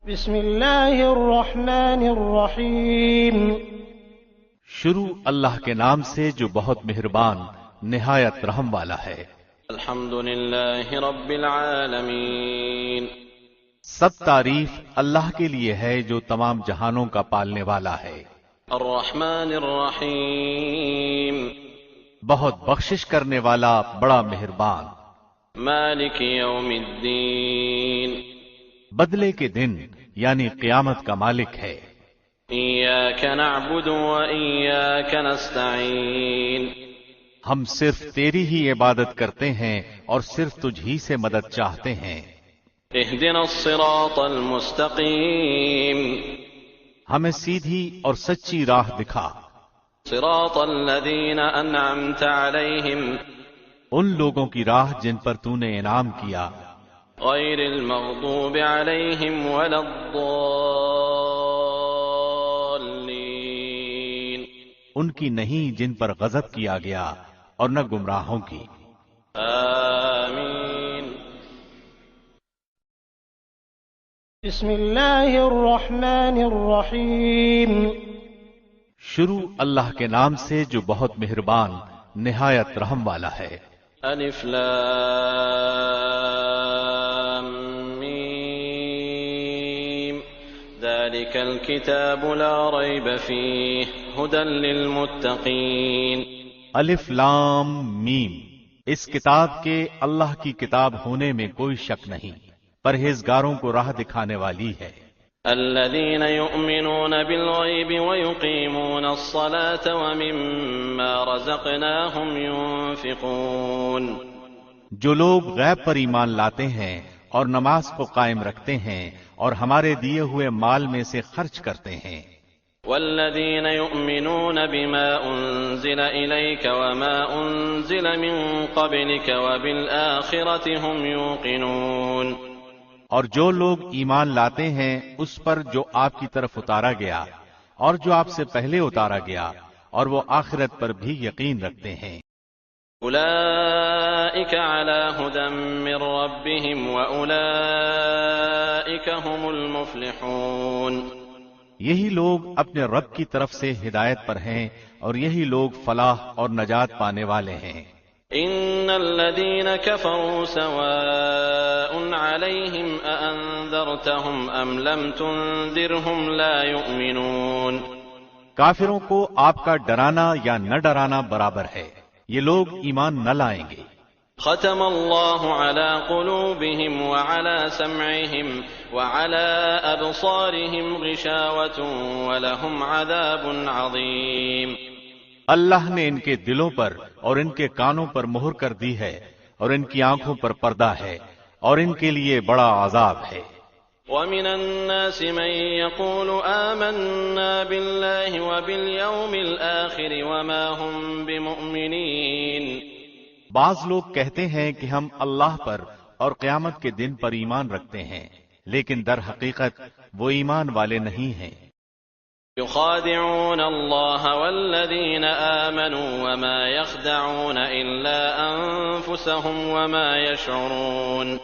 بسم اللہ الرحمن الرحیم۔ شروع اللہ کے نام سے جو بہت مہربان نہایت رحم والا ہے۔ الحمد للہ رب العالمین۔ سب تعریف اللہ کے لیے ہے جو تمام جہانوں کا پالنے والا ہے۔ الرحمن الرحیم۔ بہت بخشش کرنے والا بڑا مہربان۔ مالک یوم الدین۔ بدلے کے دن یعنی قیامت کا مالک ہے۔ ایاک نعبد و ایاک نستعین۔ ہم صرف تیری ہی عبادت کرتے ہیں اور صرف تجھ ہی سے مدد چاہتے ہیں۔ اہدنا الصراط المستقیم۔ ہمیں سیدھی اور سچی راہ دکھا۔ صراط الذین انعمت علیہم ان لوگوں کی راہ جن پر تو نے انعام کیا، غیر المغضوب علیہم ولا الضالین۔ ان کی نہیں جن پر غضب کیا گیا اور نہ گمراہوں کی۔ آمین۔ بسم اللہ الرحمن الرحیم۔ شروع اللہ کے نام سے جو بہت مہربان نہایت رحم والا ہے۔ الف لام میم۔ ذلك الكتاب لا ريب فيه هدى للمتقين۔ الف لام میم، اس کتاب کے اللہ کی کتاب ہونے میں کوئی شک نہیں، پرہیزگاروں کو راہ دکھانے والی ہے۔ الذين يؤمنون بالغيب ويقيمون الصلاة ومما رزقناهم ينفقون۔ جو لوگ غیب پر ایمان لاتے ہیں اور نماز کو قائم رکھتے ہیں اور ہمارے دیے ہوئے مال میں سے خرچ کرتے ہیں۔ والذين يؤمنون بما أنزل إليك وما أنزل من قبلك وبالآخرة هم يوقنون۔ اور جو لوگ ایمان لاتے ہیں اس پر جو آپ کی طرف اتارا گیا اور جو آپ سے پہلے اتارا گیا، اور وہ آخرت پر بھی یقین رکھتے ہیں۔ أولئك على هدى من ربهم وأولئك هم المفلحون۔ یہی لوگ اپنے رب کی طرف سے ہدایت پر ہیں اور یہی لوگ فلاح اور نجات پانے والے ہیں۔ إن الذين كفروا سواء عليهم أأنذرتهم أم لم تنذرهم لا يؤمنون۔ کافروں کو آپ کا ڈرانا یا نہ ڈرانا برابر ہے، یہ لوگ ایمان نہ لائیں گے۔ ختم اللہ علی قلوبہم وعلی سمعہم وعلی ابصارہم غشاوۃ ولہم عذاب عظیم۔ اللہ نے ان کے دلوں پر اور ان کے کانوں پر مہر کر دی ہے اور ان کی آنکھوں پر پردہ ہے اور ان کے لیے بڑا عذاب ہے۔ ومن الناس من يقول آمنا بالله وباليوم الآخر وما هم بمؤمنين۔ بعض لوگ کہتے ہیں کہ ہم اللہ پر اور قیامت کے دن پر ایمان رکھتے ہیں، لیکن در حقیقت وہ ایمان والے نہیں ہیں۔ يخادعون الله والذين آمنوا وما يخدعون إلا أنفسهم وما يشعرون۔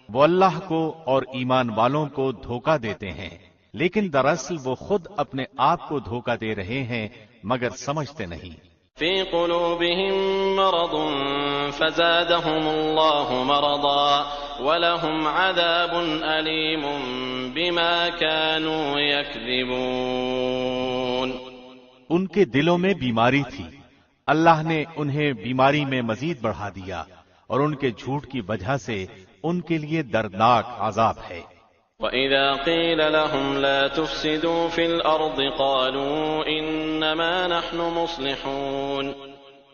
وہ اللہ کو اور ایمان والوں کو دھوکہ دیتے ہیں، لیکن دراصل وہ خود اپنے آپ کو دھوکہ دے رہے ہیں مگر سمجھتے نہیں۔ في قلوبهم مرض فزادهم الله مرضا ولهم عذاب أليم بما كانوا يكذبون۔ ان کے دلوں میں بیماری تھی، اللہ نے انہیں بیماری میں مزید بڑھا دیا اور ان کے جھوٹ کی وجہ سے ان کے لیے دردناک عذاب ہے۔ وَإِذَا قِيلَ لَهُمْ لَا تُفْسِدُوا فِي الْأَرْضِ قَالُوا إِنَّمَا نَحْنُ مُصْلِحُونَ۔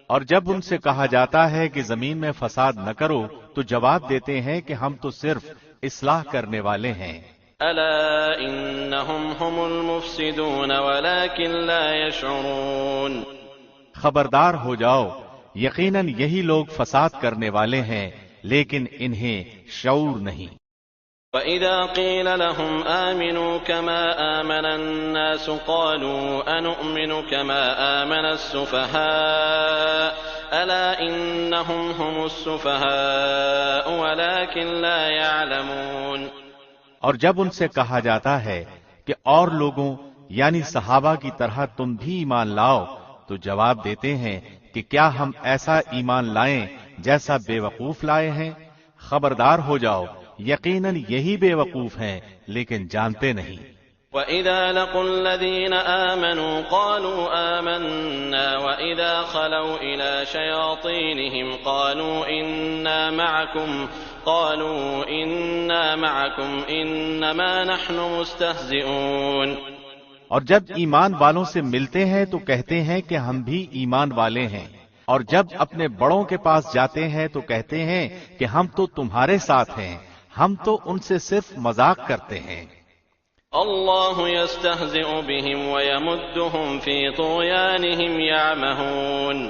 اور جب ان سے کہا جاتا ہے کہ زمین میں فساد نہ کرو تو جواب دیتے ہیں کہ ہم تو صرف اصلاح کرنے والے ہیں۔ أَلَا إِنَّهُمْ هُمُ الْمُفْسِدُونَ وَلَكِنْ لَا يَشْعُرُونَ۔ خبردار ہو جاؤ، یقیناً یہی لوگ فساد کرنے والے ہیں لیکن انہیں شعور نہیں۔ وَإِذَا قِيلَ لَهُمْ آمِنُوا كَمَا آمَنَ النَّاسُ قَالُوا أَنُؤْمِنُ كَمَا آمَنَ السُّفَهَاءُ أَلَا إِنَّهُمْ هُمُ السُّفَهَاءُ وَلَكِنْ لَا يَعْلَمُونَ۔ اور جب ان سے کہا جاتا ہے کہ اور لوگوں یعنی صحابہ کی طرح تم بھی ایمان لاؤ تو جواب دیتے ہیں کہ کیا ہم ایسا ایمان لائیں جیسا بے وقوف لائے ہیں؟ خبردار ہو جاؤ، یقیناً یہی بے وقوف ہیں لیکن جانتے نہیں۔ وَإِذَا لَقُوا الَّذِينَ آمَنُوا قَالُوا آمَنَّا وَإِذَا خَلَوْا إِلَى شَيَاطِينِهِمْ قَالُوا إِنَّا مَعَكُمْ إِنَّمَا نَحْنُ مُسْتَهْزِئُونَ۔ اور جب ایمان والوں سے ملتے ہیں تو کہتے ہیں کہ ہم بھی ایمان والے ہیں، اور جب اپنے بڑوں کے پاس جاتے ہیں تو کہتے ہیں کہ ہم تو تمہارے ساتھ ہیں، ہم تو ان سے صرف مذاق کرتے ہیں۔ اللہ یستہزئ بہم ویمدہم فی طغیانہم یعمہون۔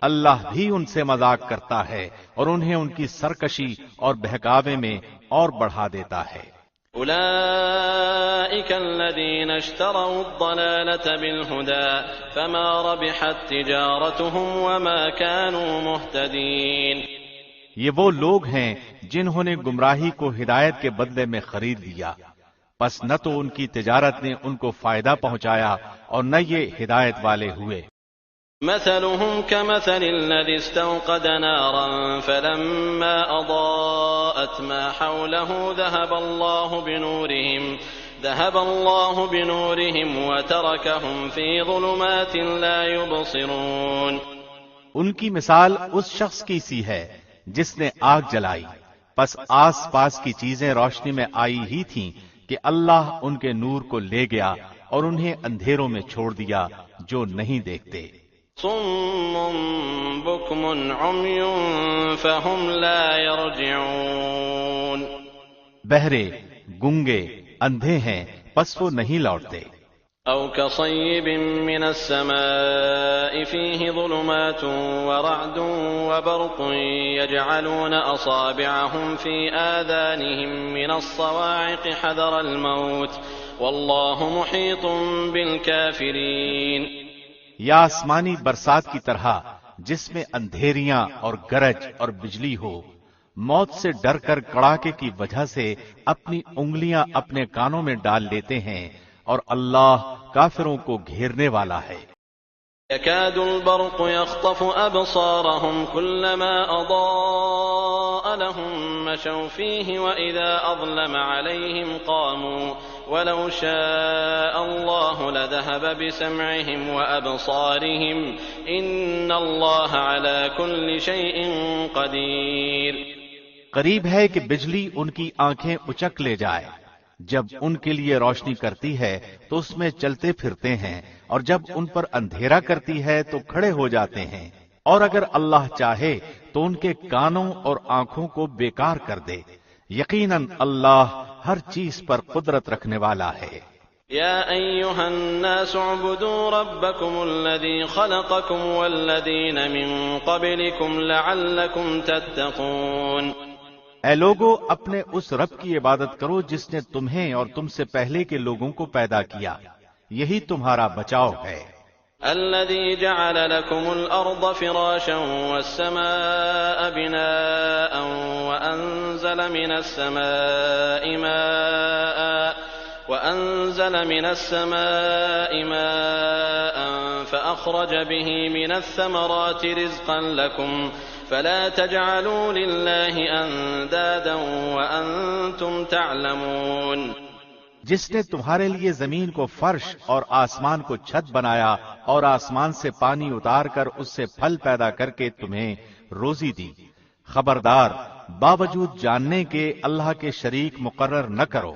اللہ بھی ان سے مذاق کرتا ہے اور انہیں ان کی سرکشی اور بہکاوے میں اور بڑھا دیتا ہے۔ اولئک الذین اشتروا الضلالة بالہدى فما ربحت تجارتہم وما كانوا مہتدین۔ یہ وہ لوگ ہیں جنہوں نے گمراہی کو ہدایت کے بدلے میں خرید لیا، پس نہ تو ان کی تجارت نے ان کو فائدہ پہنچایا اور نہ یہ ہدایت والے ہوئے۔ مثلهم كمثل الذي استوقد نارا فلما أضاءت ما حوله ذهب الله بنورهم وتركهم في ظلمات لا يبصرون۔ ان کی مثال اس شخص کی سی ہے جس نے آگ جلائی، پس آس پاس کی چیزیں روشنی میں آئی ہی تھیں کہ اللہ ان کے نور کو لے گیا اور انہیں اندھیروں میں چھوڑ دیا جو نہیں دیکھتے۔ صم بكم عمي فهم لا يرجعون۔ بہرے، گنگے، اندھے ہیں پس وہ نہیں لوٹتے۔ أو كصيب من السماء فيه ظلمات ورعد وبرق يجعلون أصابعهم في آذانهم من الصواعق حذر الموت والله محيط بالكافرين۔ یا آسمانی برسات کی طرح جس میں اندھیریاں اور گرج اور بجلی ہو، موت سے ڈر کر کڑاکے کی وجہ سے اپنی انگلیاں اپنے کانوں میں ڈال لیتے ہیں، اور اللہ کافروں کو گھیرنے والا ہے۔ يكاد البرق يخطف أبصارهم كلما أضاء لهم مشوا فيه وإذا أظلم عليهم قاموا ولو شاء الله لذهب بسمعهم وأبصارهم إن الله على كل شيء قدير۔ قریب ہے کہ بجلی ان کی آنکھیں اچک لے جائے، جب ان کے لیے روشنی کرتی ہے تو اس میں چلتے پھرتے ہیں، اور جب ان پر اندھیرا کرتی ہے تو کھڑے ہو جاتے ہیں، اور اگر اللہ چاہے تو ان کے کانوں اور آنکھوں کو بیکار کر دے۔ یقیناً اللہ ہر چیز پر قدرت رکھنے والا ہے۔ یا ایھا الناس اعبدوا ربکم الذی خلقکم والذین من قبلکم لعلکم تتقون۔ اے لوگو، اپنے اس رب کی عبادت کرو جس نے تمہیں اور تم سے پہلے کے لوگوں کو پیدا کیا، یہی تمہارا بچاؤ ہے۔ الذي جعل لكم الأرض فراشا والسماء بناء وأنزل من السماء ماء فأخرج به من الثمرات رزقا لكم فلا تجعلوا لله أندادا وأنتم تعلمون۔ جس نے تمہارے لیے زمین کو فرش اور آسمان کو چھت بنایا اور آسمان سے پانی اتار کر اس سے پھل پیدا کر کے تمہیں روزی دی، خبردار باوجود جاننے کے اللہ کے شریک مقرر نہ کرو۔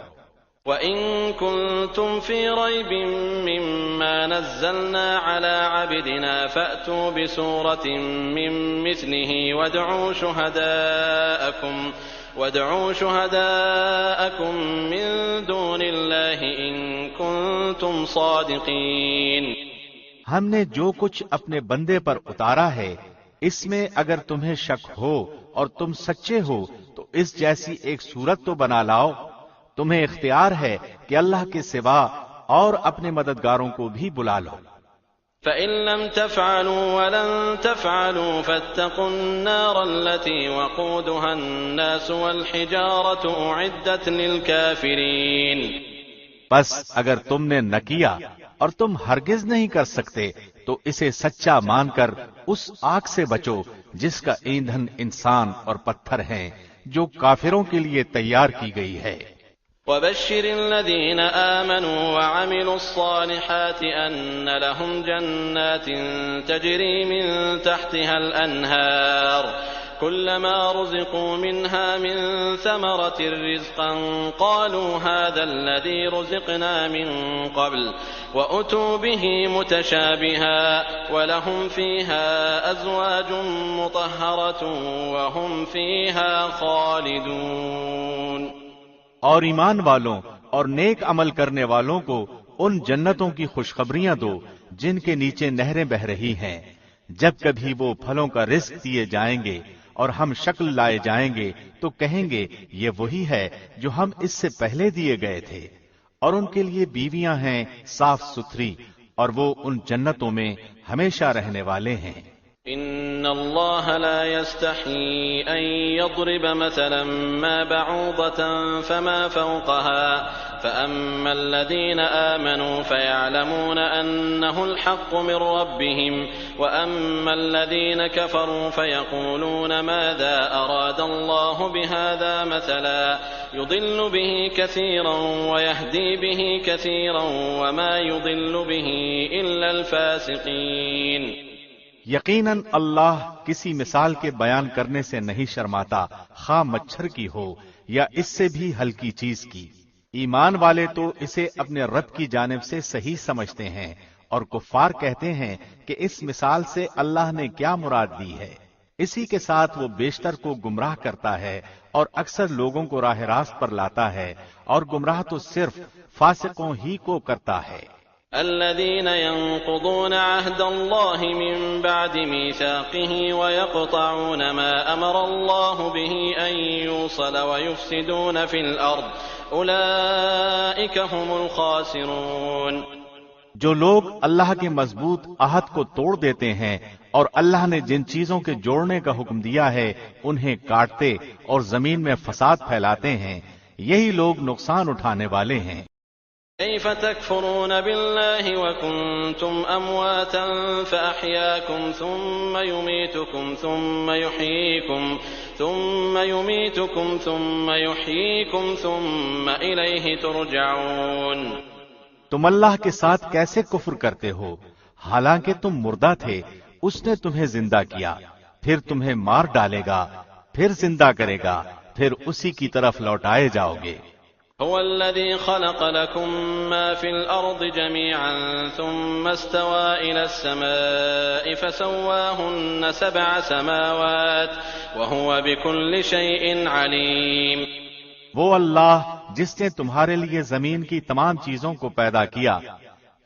وَإِن كُنتُمْ فِي رَيْبٍ مِّمَّا نَزَّلْنَا عَلَىٰ عَبْدِنَا فَأْتُوا بِسُورَةٍ مِّن مِّثْلِهِ وَادْعُوا شُهَدَاءَكُم مِّن دُونِ اللَّهِ إِن كُنتُمْ صَادِقِينَ۔ ہم نے جو کچھ اپنے بندے پر اتارا ہے، اس میں اگر تمہیں شک ہو اور تم سچے ہو تو اس جیسی ایک صورت تو بنا لاؤ۔ تمہیں اختیار ہے کہ اللہ کے سوا اور اپنے مددگاروں کو بھی بلا لو۔ فإن لم تفعلوا ولن تفعلوا فاتقوا النار التي وقودها الناس والحجارة أعدت للكافرين۔ بس اگر تم نے نہ کیا اور تم ہرگز نہیں کر سکتے تو اسے سچا مان کر اس آگ سے بچو جس کا ایندھن انسان اور پتھر ہیں، جو کافروں کے لیے تیار کی گئی ہے۔ وبشر الذين آمنوا وعملوا الصالحات أن لهم جنات تجري من تحتها الأنهار كلما رزقوا منها من ثمرة رزقا قالوا هذا الذي رزقنا من قبل وأتوا به متشابها ولهم فيها أزواج مطهرة وهم فيها خالدون۔ اور ایمان والوں اور نیک عمل کرنے والوں کو ان جنتوں کی خوشخبریاں دو جن کے نیچے نہریں بہ رہی ہیں، جب کبھی وہ پھلوں کا رزق دیے جائیں گے اور ہم شکل لائے جائیں گے تو کہیں گے یہ وہی ہے جو ہم اس سے پہلے دیے گئے تھے، اور ان کے لیے بیویاں ہیں صاف ستھری اور وہ ان جنتوں میں ہمیشہ رہنے والے ہیں۔ ان اللہ لا يستحيي ان يضرب مثلا ما بعوضة فما فوقها فاما الذين آمنوا فيعلمون انه الحق من ربهم واما الذين كفروا فيقولون ماذا اراد الله بهذا مثلا يضل به كثيرا ويهدي به كثيرا وما يضل به الا الفاسقين۔ یقیناً اللہ کسی مثال کے بیان کرنے سے نہیں شرماتا، خواہ مچھر کی ہو یا اس سے بھی ہلکی چیز کی۔ ایمان والے تو اسے اپنے رب کی جانب سے صحیح سمجھتے ہیں، اور کفار کہتے ہیں کہ اس مثال سے اللہ نے کیا مراد دی ہے۔ اسی کے ساتھ وہ بیشتر کو گمراہ کرتا ہے اور اکثر لوگوں کو راہ راست پر لاتا ہے، اور گمراہ تو صرف فاسقوں ہی کو کرتا ہے۔ الذين ينقضون عهد الله من بعد ميثاقه ويقطعون ما أمر الله به أن يوصل ويفسدون في الأرض أولئك هم الخاسرون۔ جو لوگ اللہ کے مضبوط عہد کو توڑ دیتے ہیں اور اللہ نے جن چیزوں کے جوڑنے کا حکم دیا ہے انہیں کاٹتے اور زمین میں فساد پھیلاتے ہیں، یہی لوگ نقصان اٹھانے والے ہیں۔ كيف تكفرون بالله وكنتم أمواتا فأحياكم ثم يميتكم ثم يحييكم ثم إليه ترجعون۔ تم اللہ کے ساتھ کیسے کفر کرتے ہو حالانکہ تم مردہ تھے، اس نے تمہیں زندہ کیا، پھر تمہیں مار ڈالے گا، پھر زندہ کرے گا، پھر اسی کی طرف لوٹائے جاؤ گے۔ هو الذي خلق لكم ما في الأرض جميعا ثم استوى إلى السماء فسواهن 7 سماوات وهو بكل شيء عليم۔ وہ اللہ جس نے تمہارے لیے زمین کی تمام چیزوں کو پیدا کیا،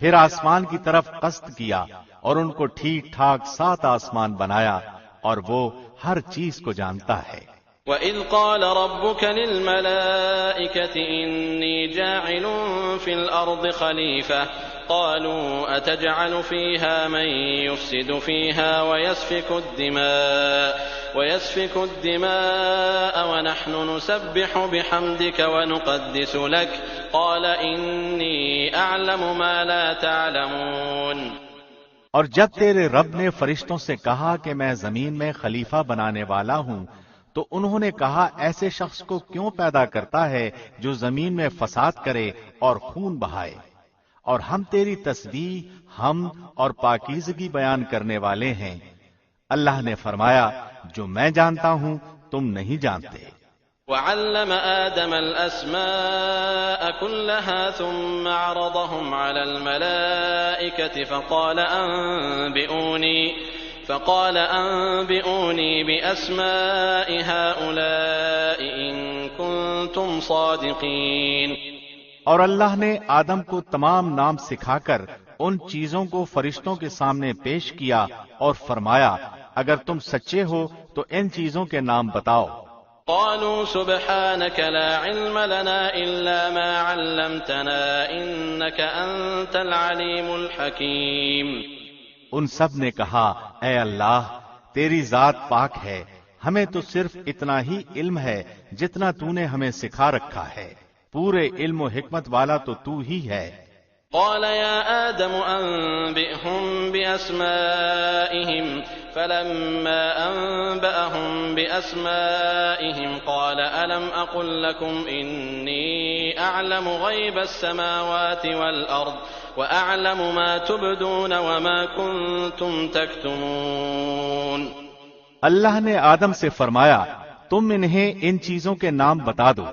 پھر آسمان کی طرف قصد کیا اور ان کو ٹھیک ٹھاک 7 آسمان بنایا، اور وہ ہر چیز کو جانتا ہے۔ وَإِذْ قَالَ رَبُّكَ لِلْمَلَائِكَةِ إِنِّي جَاعِلٌ فِي الْأَرْضِ خَلِيفَةً قَالُوا أَتَجْعَلُ فِيهَا مَن يُفْسِدُ فِيهَا وَيَسْفِكُ الدِّمَاءَ وَنَحْنُ نُسَبِّحُ بِحَمْدِكَ وَنُقَدِّسُ لَكَ قَالَ إِنِّي أَعْلَمُ مَا لَا تَعْلَمُونَ۔ اور جب تیرے رب نے فرشتوں سے کہا کہ میں زمین میں خلیفہ بنانے والا ہوں، تو انہوں نے کہا ایسے شخص کو کیوں پیدا کرتا ہے جو زمین میں فساد کرے اور خون بہائے، اور ہم تیری تسبیح، حمد اور پاکیزگی بیان کرنے والے ہیں۔ اللہ نے فرمایا جو میں جانتا ہوں تم نہیں جانتے۔ وعلم آدم الأسماء كلها ثم عرضهم على الملائكة فقال أنبئوني بأسماء هؤلاء إن كنتم صادقين۔ اور اللہ نے آدم کو تمام نام سکھا کر ان چیزوں کو فرشتوں کے سامنے پیش کیا اور فرمایا اگر تم سچے ہو تو ان چیزوں کے نام بتاؤ۔ قالوا سبحانك لا علم لنا إلا ما علمتنا إنك أنت العليم الحكيم۔ ان سب نے کہا اے اللہ تیری ذات پاک ہے، ہمیں تو صرف اتنا ہی علم ہے جتنا تو نے ہمیں سکھا رکھا ہے، پورے علم و حکمت والا تو تو ہی ہے۔ قال يا آدم أنبئهم بأسمائهم فلما أنبأهم بأسمائهم قال ألم أقل لكم إني أعلم غيب السماوات والأرض وأعلم ما تبدون وما كنتم تكتمون۔ اللہ نے آدم سے فرمایا تم انہیں ان چیزوں کے نام بتا دو۔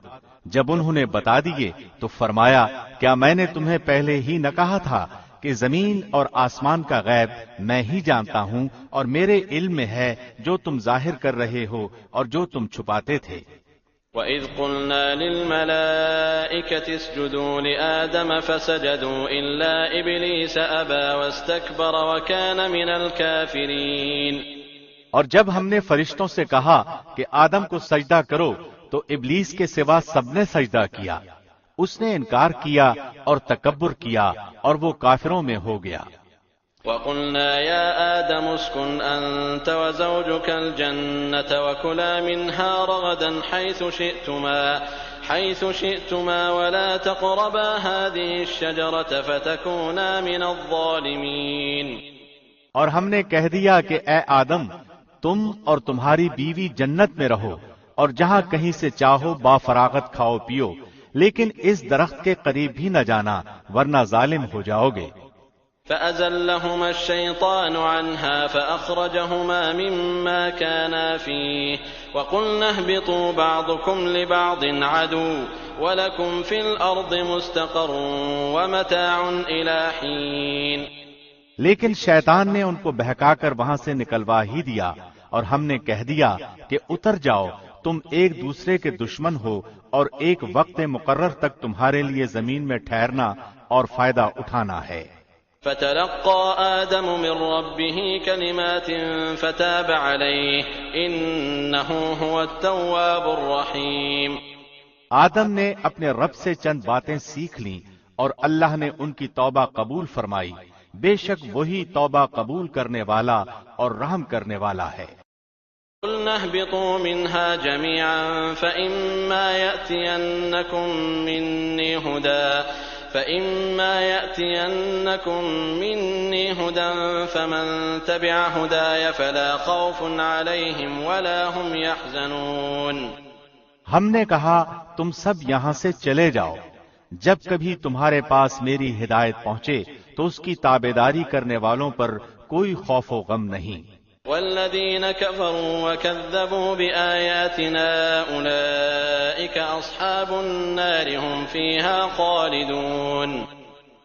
جب انہوں نے بتا دیے تو فرمایا کیا میں نے تمہیں پہلے ہی نہ کہا تھا کہ زمین اور آسمان کا غیب میں ہی جانتا ہوں اور میرے علم میں ہے جو تم ظاہر کر رہے ہو اور جو تم چھپاتے تھے۔ وَإِذْ قُلْنَا لِلْمَلَائِكَةِ اسْجُدُوا لِآدَمَ فَسَجَدُوا إِلَّا إِبْلِيسَ أَبَى وَاسْتَكْبَرَ وَكَانَ مِنَ الْكَافِرِينَ۔ اور جب ہم نے فرشتوں سے کہا کہ آدم کو سجدہ کرو تو ابلیس کے سوا سب نے سجدہ کیا، اس نے انکار کیا اور تکبر کیا اور وہ کافروں میں ہو گیا۔ وَقُلْنَا يَا آدَمُ اسْكُنْ أَنْتَ وَزَوْجُكَ الْجَنَّةَ وَكُلَا مِنْهَا رَغَدًا حَيْثُ شِئْتُمَا وَلَا تَقْرَبَا هَذِهِ الشَّجَرَةَ فَتَكُونَا مِنَ الظَّالِمِينَ۔ اور ہم نے کہہ دیا کہ اے آدم تم اور تمہاری بیوی جنت میں رہو اور جہاں کہیں سے چاہو با فراغت کھاؤ پیو، لیکن اس درخت کے قریب بھی نہ جانا ورنہ ظالم ہو جاؤ گے۔ فَأَزَلَّهُمَا الشَّيْطَانُ عَنْهَا فَأَخْرَجَهُمَا مِمَّا كَانَا فِيهِ وَقُلْنَا اهْبِطُوا بَعْضُكُمْ لِبَعْضٍ عَدُوٌّ وَلَكُمْ فِي الْأَرْضِ مُسْتَقَرٌّ وَمَتَاعٌ إِلَىٰ حِينٍ۔ لیکن شیطان نے ان کو بہکا کر وہاں سے نکلوا ہی دیا اور ہم نے کہہ دیا کہ اتر جاؤ، تم ایک دوسرے کے دشمن ہو اور ایک وقت مقرر تک تمہارے لیے زمین میں ٹھہرنا اور فائدہ اٹھانا ہے۔ فَتَلَقَّى آدَمُ مِن رَّبِّهِ كَلِمَاتٍ فَتَابَ عَلَيْهِ إِنَّهُ هُوَ التَّوَّابُ الرَّحِيمُ۔ آدم نے اپنے رب سے چند باتیں سیکھ لیں اور اللہ نے ان کی توبہ قبول فرمائی، بے شک وہی توبہ قبول کرنے والا اور رحم کرنے والا ہے۔ قُلْنَا اهْبِطُوا مِنْهَا جَمِيعًا فَإِمَّا يَأْتِيَنَّكُم مِّنِّي هُدًى فَمَن تَبِعَ هُدَايَ فَلَا خَوْفٌ عَلَيْهِمْ وَلَا هُمْ يَحْزَنُونَ۔ ہم نے کہا تم سب یہاں سے چلے جاؤ، جب کبھی تمہارے پاس میری ہدایت پہنچے تو اس کی تابعداری کرنے والوں پر کوئی خوف و غم نہیں۔ وَالَّذِينَ كَفَرُوا وَكَذَّبُوا بِآيَاتِنَا أُولَئِكَ أَصْحَابُ النَّارِ هُمْ فِيهَا خَالِدُونَ۔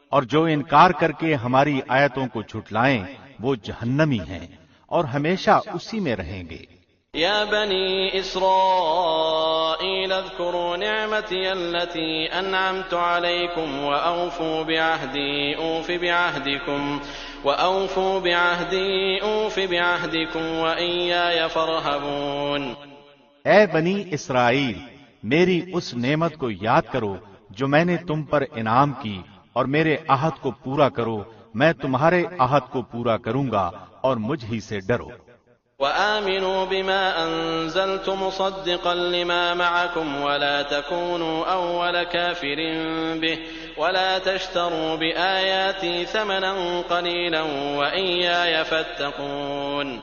اور جو انکار کر کے ہماری آیتوں کو جھٹلائیں وہ جہنمی ہیں اور ہمیشہ اسی میں رہیں گے۔ يَا بَنِي إِسْرَائِيلَ اذْكُرُوا نِعْمَتِيَ الَّتِي أَنْعَمْتُ عَلَيْكُمْ وَأَوْفُوا بِعَهْدِي أُوفِ بِعَهْدِكُمْ وَإِيَّايَ فَارْهَبُونِ۔ اے بنی اسرائیل میری اس نعمت کو یاد کرو جو میں نے تم پر انعام کی اور میرے عہد کو پورا کرو، میں تمہارے عہد کو پورا کروں گا اور مجھ ہی سے ڈرو۔ وَآمِنُوا بِمَا أَنزَلْتُ مُصَدِّقًا لِمَا مَعَكُمْ وَلَا تَكُونُوا أَوَّلَ كَافِرٍ بِهِ وَلَا تَشْتَرُوا بِآيَاتِي ثَمَنًا قَلِيلًا وَإِيَّايَ فَاتَّقُونِ۔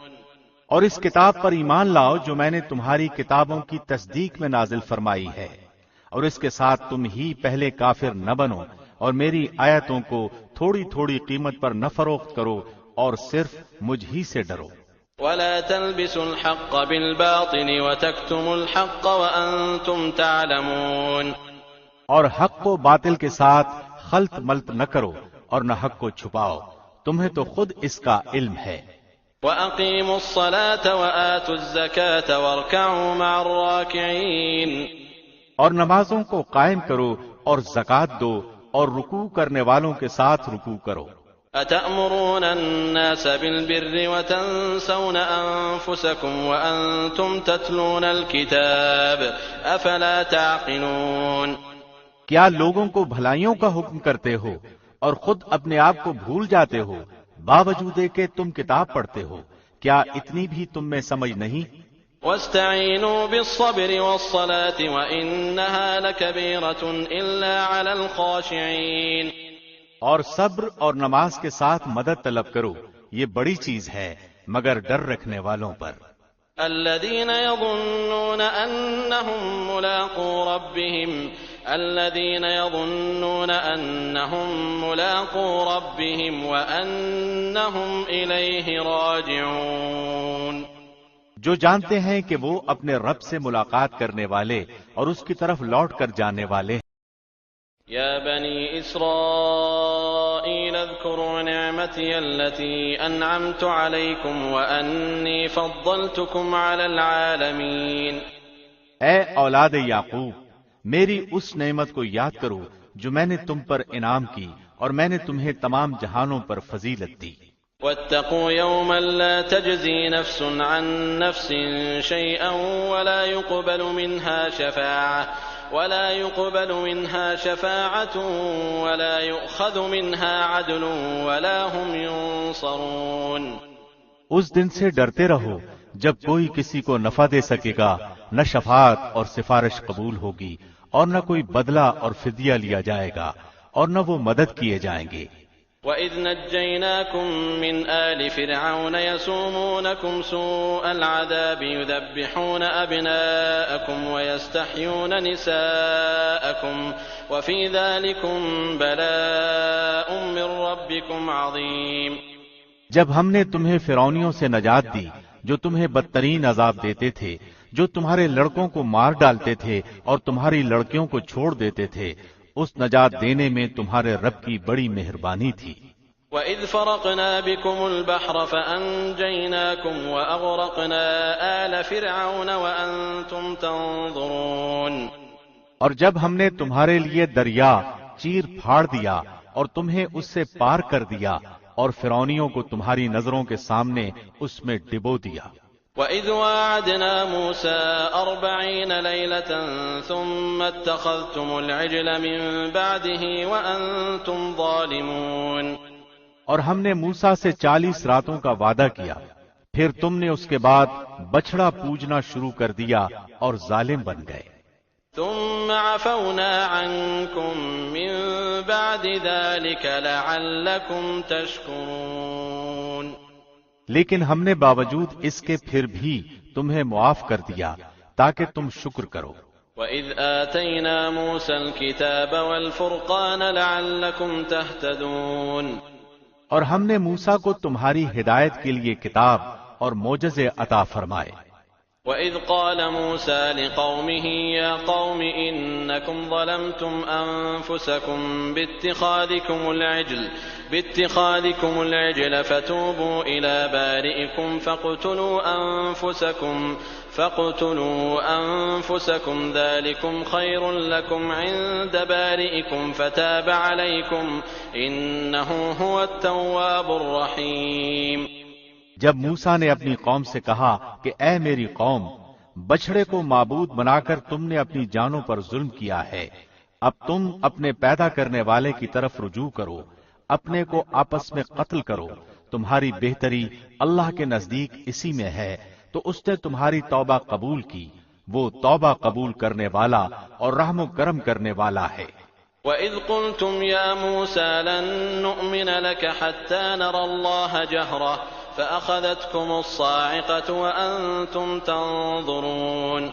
اور اس کتاب پر ایمان لاؤ جو میں نے تمہاری کتابوں کی تصدیق میں نازل فرمائی ہے، اور اس کے ساتھ تم ہی پہلے کافر نہ بنو اور میری آیتوں کو تھوڑی تھوڑی قیمت پر نہ فروخت کرو اور صرف مجھ ہی سے ڈرو۔ وَلَا تَلْبِسُوا الْحَقَّ بِالْبَاطِلِ وَتَكْتُمُوا الْحَقَّ وَأَنْتُمْ تَعْلَمُونَ۔ اور حق کو باطل کے ساتھ خلط ملط نہ کرو اور نہ حق کو چھپاؤ، تمہیں تو خود اس کا علم ہے۔ وَأَقِيمُوا الصَّلَاةَ وَآتُوا الزَّكَاةَ وَارْكَعُوا مَعَ الرَّاكِعِينَ۔ اور نمازوں کو قائم کرو اور زکوٰۃ دو اور رکوع کرنے والوں کے ساتھ رکوع کرو۔ أَتَأْمُرُونَ النَّاسَ بِالْبِرِّ وَتَنْسَوْنَ أَنفُسَكُمْ وَأَنْتُمْ تَتْلُونَ الْكِتَابَ أَفَلَا تَعْقِلُونَ۔ کیا لوگوں کو بھلائیوں کا حکم کرتے ہو اور خود اپنے آپ کو بھول جاتے ہو؟ باوجود کہ تم کتاب پڑھتے ہو کیا اتنی بھی تم میں سمجھ نہیں؟ واستعینوا بالصبر والصلاة وإنها لكبيرة إلا على الخاشعين. اور صبر اور نماز کے ساتھ مدد طلب کرو، یہ بڑی چیز ہے مگر ڈر رکھنے والوں پر. الذين يظنون أنهم ملاقو ربهم وأنهم إليه راجعون. جو جانتے ہیں کہ وہ اپنے رب سے ملاقات کرنے والے اور اس کی طرف لوٹ کر جانے والے ہیں. يا بني إسرائيل اذكروا نعمتي التي أنعمت عليكم وأني فضلتكم على العالمين. اے اولاد یعقوب، میری اس نعمت کو یاد کرو جو میں نے تم پر انعام کی اور میں نے تمہیں تمام جہانوں پر فضیلت دی. واتقوا يوما لا تجزي نفس عن نفس شيئا ولا يقبل منها شفاعة ولا يؤخذ منها عدل ولا هم ينصرون. اس دن سے ڈرتے رہو جب کوئی کسی کو نفع دے سکے گا، نہ شفاعت اور سفارش قبول ہوگی اور نہ کوئی بدلہ اور فدیہ لیا جائے گا اور نہ وہ مدد کیے جائیں گے. وَإِذْ نَجَّيْنَاكُمْ مِنْ آلِ فِرْعَوْنَ يَسُومُونَكُمْ سُوءَ الْعَذَابِ يُذَبِّحُونَ أَبْنَاءَكُمْ وَيَسْتَحْيُونَ نِسَاءَكُمْ وَفِي ذَلِكُمْ بَلَاءٌ مِّن رَّبِّكُمْ عَظِيمٌ. جب ہم نے تمہیں فرعونیوں سے نجات دی جو تمہیں بدترین عذاب دیتے تھے، جو تمہارے لڑکوں کو مار ڈالتے تھے اور تمہاری لڑکیوں کو چھوڑ دیتے تھے، اس نجات دینے میں تمہارے رب کی بڑی مہربانی تھی. وَإِذْ فَرَقْنَا بِكُمُ الْبَحْرَ فَأَنْجَيْنَاكُمْ وَأَغْرَقْنَا آلَ فِرْعَوْنَ وَأَنْتُمْ تَنظُرُونَ. اور جب ہم نے تمہارے لیے دریا چیر پھاڑ دیا اور تمہیں اس سے پار کر دیا اور فرعونیوں کو تمہاری نظروں کے سامنے اس میں ڈبو دیا. وَإِذْ وَاعَدْنَا مُوسَىٰ 40 لَيْلَةً ثُمَّ اتَّخَذْتُمُ الْعِجْلَ مِن بَعْدِهِ وَأَنْتُمْ ظَالِمُونَ. اور ہم نے موسیٰ سے 40 راتوں کا وعدہ کیا، پھر تم نے اس کے بعد بچڑا پوجنا شروع کر دیا اور ظالم بن گئے. ثُمَّ عَفَوْنَا عَنْكُمْ مِن بَعْدِ ذَلِكَ لَعَلَّكُمْ تَشْكُرُونَ. لیکن ہم نے باوجود اس کے پھر بھی تمہیں معاف کر دیا تاکہ تم شکر کرو. وَإِذْ آتَيْنَا مُوسَى الْكِتَابَ وَالْفُرْقَانَ لَعَلَّكُمْ تَهْتَدُونَ. اور ہم نے موسیٰ کو تمہاری ہدایت کے لیے کتاب اور معجزے عطا فرمائے. وَإِذْ قَالَ مُوسَىٰ لِقَوْمِهِ يَا قَوْمِ إِنَّكُمْ ظَلَمْتُمْ أَنفُسَكُمْ بِاتِّخَاذِكُمُ الْعِجْلَ فَتُوبُوا إِلَىٰ بَارِئِكُمْ فَاقْتُلُوا أَنفُسَكُمْ ذَٰلِكُمْ خَيْرٌ لَّكُمْ عِندَ بَارِئِكُمْ فَتَابَ عَلَيْكُمْ إِنَّهُ هُوَ التَّوَّابُ الرَّحِيمُ. جب موسیٰ نے اپنی قوم سے کہا کہ اے میری قوم، بچڑے کو معبود بنا کر تم نے اپنی جانوں پر ظلم کیا ہے، اب تم اپنے پیدا کرنے والے کی طرف رجوع کرو، اپنے کو آپس میں قتل کرو، تمہاری بہتری اللہ کے نزدیک اسی میں ہے، تو اس نے تمہاری توبہ قبول کی، وہ توبہ قبول کرنے والا اور رحم و کرم کرنے والا ہے. وَإِذْ قُلْتُمْ يَا مُوسَىٰ لَن نُّؤْمِنَ لَكَ حَتَّىٰ نَرَى اللَّهَ جَهْرَةً فَأَخَذَتْكُمُ الصَّاعِقَةُ وَأَنْتُمْ تَنظُرُونَ.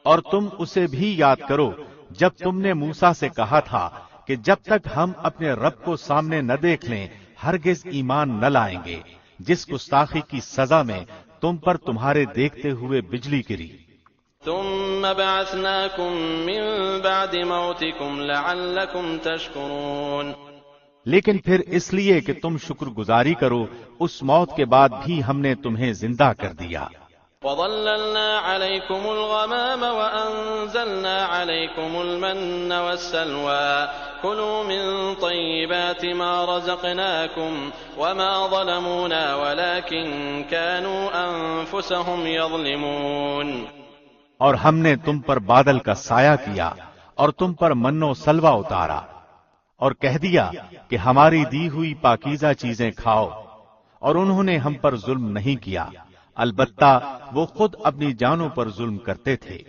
اور تم اسے بھی یاد کرو جب تم نے موسیٰ سے کہا تھا کہ جب تک ہم اپنے رب کو سامنے نہ دیکھ لیں ہرگز ایمان نہ لائیں گے. جس گستاخی کی سزا میں تم پر تمہارے دیکھتے ہوئے بجلی گری. ثم بعثناكم من بعد موتكم لعلكم تشكرون. لیکن پھر اس لیے کہ تم شکر گزاری کرو اس موت کے بعد بھی ہم نے تمہیں زندہ کر دیا. وَظَلَّلْنَا عَلَيْكُمُ الْغَمَامَ وَأَنزَلْنَا عَلَيْكُمُ الْمَنَّ وَالسَّلْوَىٰ كُلُوا مِن طَيِّبَاتِ مَا رَزَقْنَاكُمْ وَمَا ظَلَمُونَا وَلَٰكِن كَانُوا أَنفُسَهُمْ يَظْلِمُونَ. اور ہم نے تم پر بادل کا سایہ کیا اور تم پر من و سلوہ اتارا اور کہہ دیا کہ ہماری دی ہوئی پاکیزہ چیزیں کھاؤ، اور انہوں نے ہم پر ظلم نہیں کیا، البتہ وہ خود اپنی جانوں پر ظلم کرتے تھے۔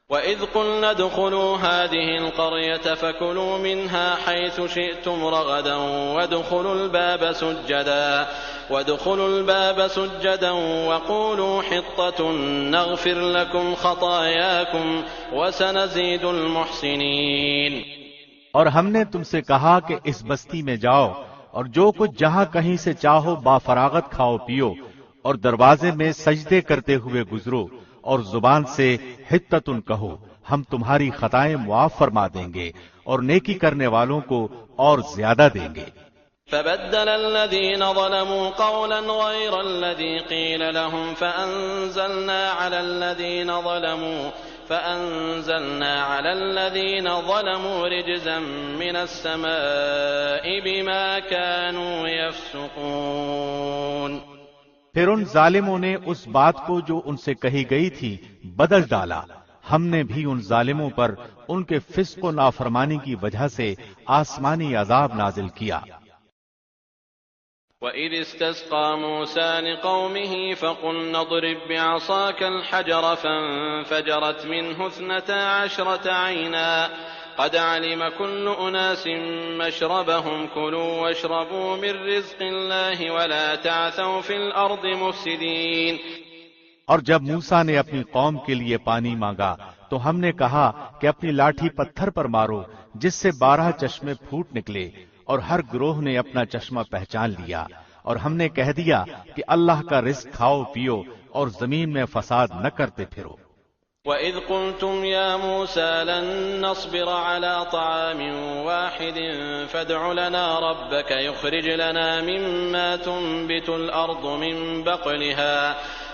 وَإِذْ قُلْنَا ادْخُلُوا هَٰذِهِ الْقَرْيَةَ فَكُلُوا مِنْهَا حَيْثُ شِئْتُمْ رَغَدًا وَادْخُلُوا الْبَابَ سُجَّدًا وَقُولُوا حِطَّةٌ نَغْفِرْ لَكُمْ خَطَايَاكُمْ وَسَنَزِيدُ الْمُحْسِنِينَ۔ اور ہم نے تم سے کہا کہ اس بستی میں جاؤ اور جو کچھ جہاں کہیں سے چاہو با فراغت کھاؤ پیو، اور دروازے میں سجدے کرتے ہوئے گزرو، اور زبان سے حتتن کہو، ہم تمہاری خطائیں معاف فرما دیں گے اور نیکی کرنے والوں کو اور زیادہ دیں گے۔ فبدل الذين ظلموا قولا غير الذي قيل لهم فأنزلنا على الذين ظلموا رجزا من السماء بما كانوا يفسقون۔ پھر ان ظالموں نے اس بات کو جو ان سے کہی گئی تھی بدل ڈالا، ہم نے بھی ان ظالموں پر ان کے فسق و نافرمانی کی وجہ سے آسمانی عذاب نازل کیا۔ وَإِذِ اسْتَسْقَىٰ مُوسَىٰ لِقَوْمِهِ فَقُلْنَا اضْرِب بِّعَصَاكَ الْحَجَرَ فَانفَجَرَتْ مِنْهُ 12 عَيْنًا قَدْ عَلِمَ كُلُّ أُنَاسٍ مَّشْرَبَهُمْ كُلُوا وَاشْرَبُوا مِن رِّزْقِ اللَّهِ وَلَا تَعْثَوْا فِي الْأَرْضِ مُفْسِدِينَ۔ اور جب موسیٰ نے اپنی قوم کے لیے پانی مانگا تو ہم نے کہا کہ اپنی لاٹھی پتھر پر مارو جس سے 12 چشمے پھوٹ نکلے، اور ہر گروہ نے اپنا چشمہ پہچان لیا، اور ہم نے کہہ دیا کہ اللہ کا رزق کھاؤ پیو اور زمین میں فساد نہ کرتے پھرو۔ وَإِذْ قُلْتُمْ يَا مُوسَىٰ لَن نَّصْبِرَ عَلَىٰ طَعَامٍ وَاحِدٍ فَادْعُ لَنَا رَبَّكَ يُخْرِجْ لَنَا مِمَّا تُنبِتُ الْأَرْضُ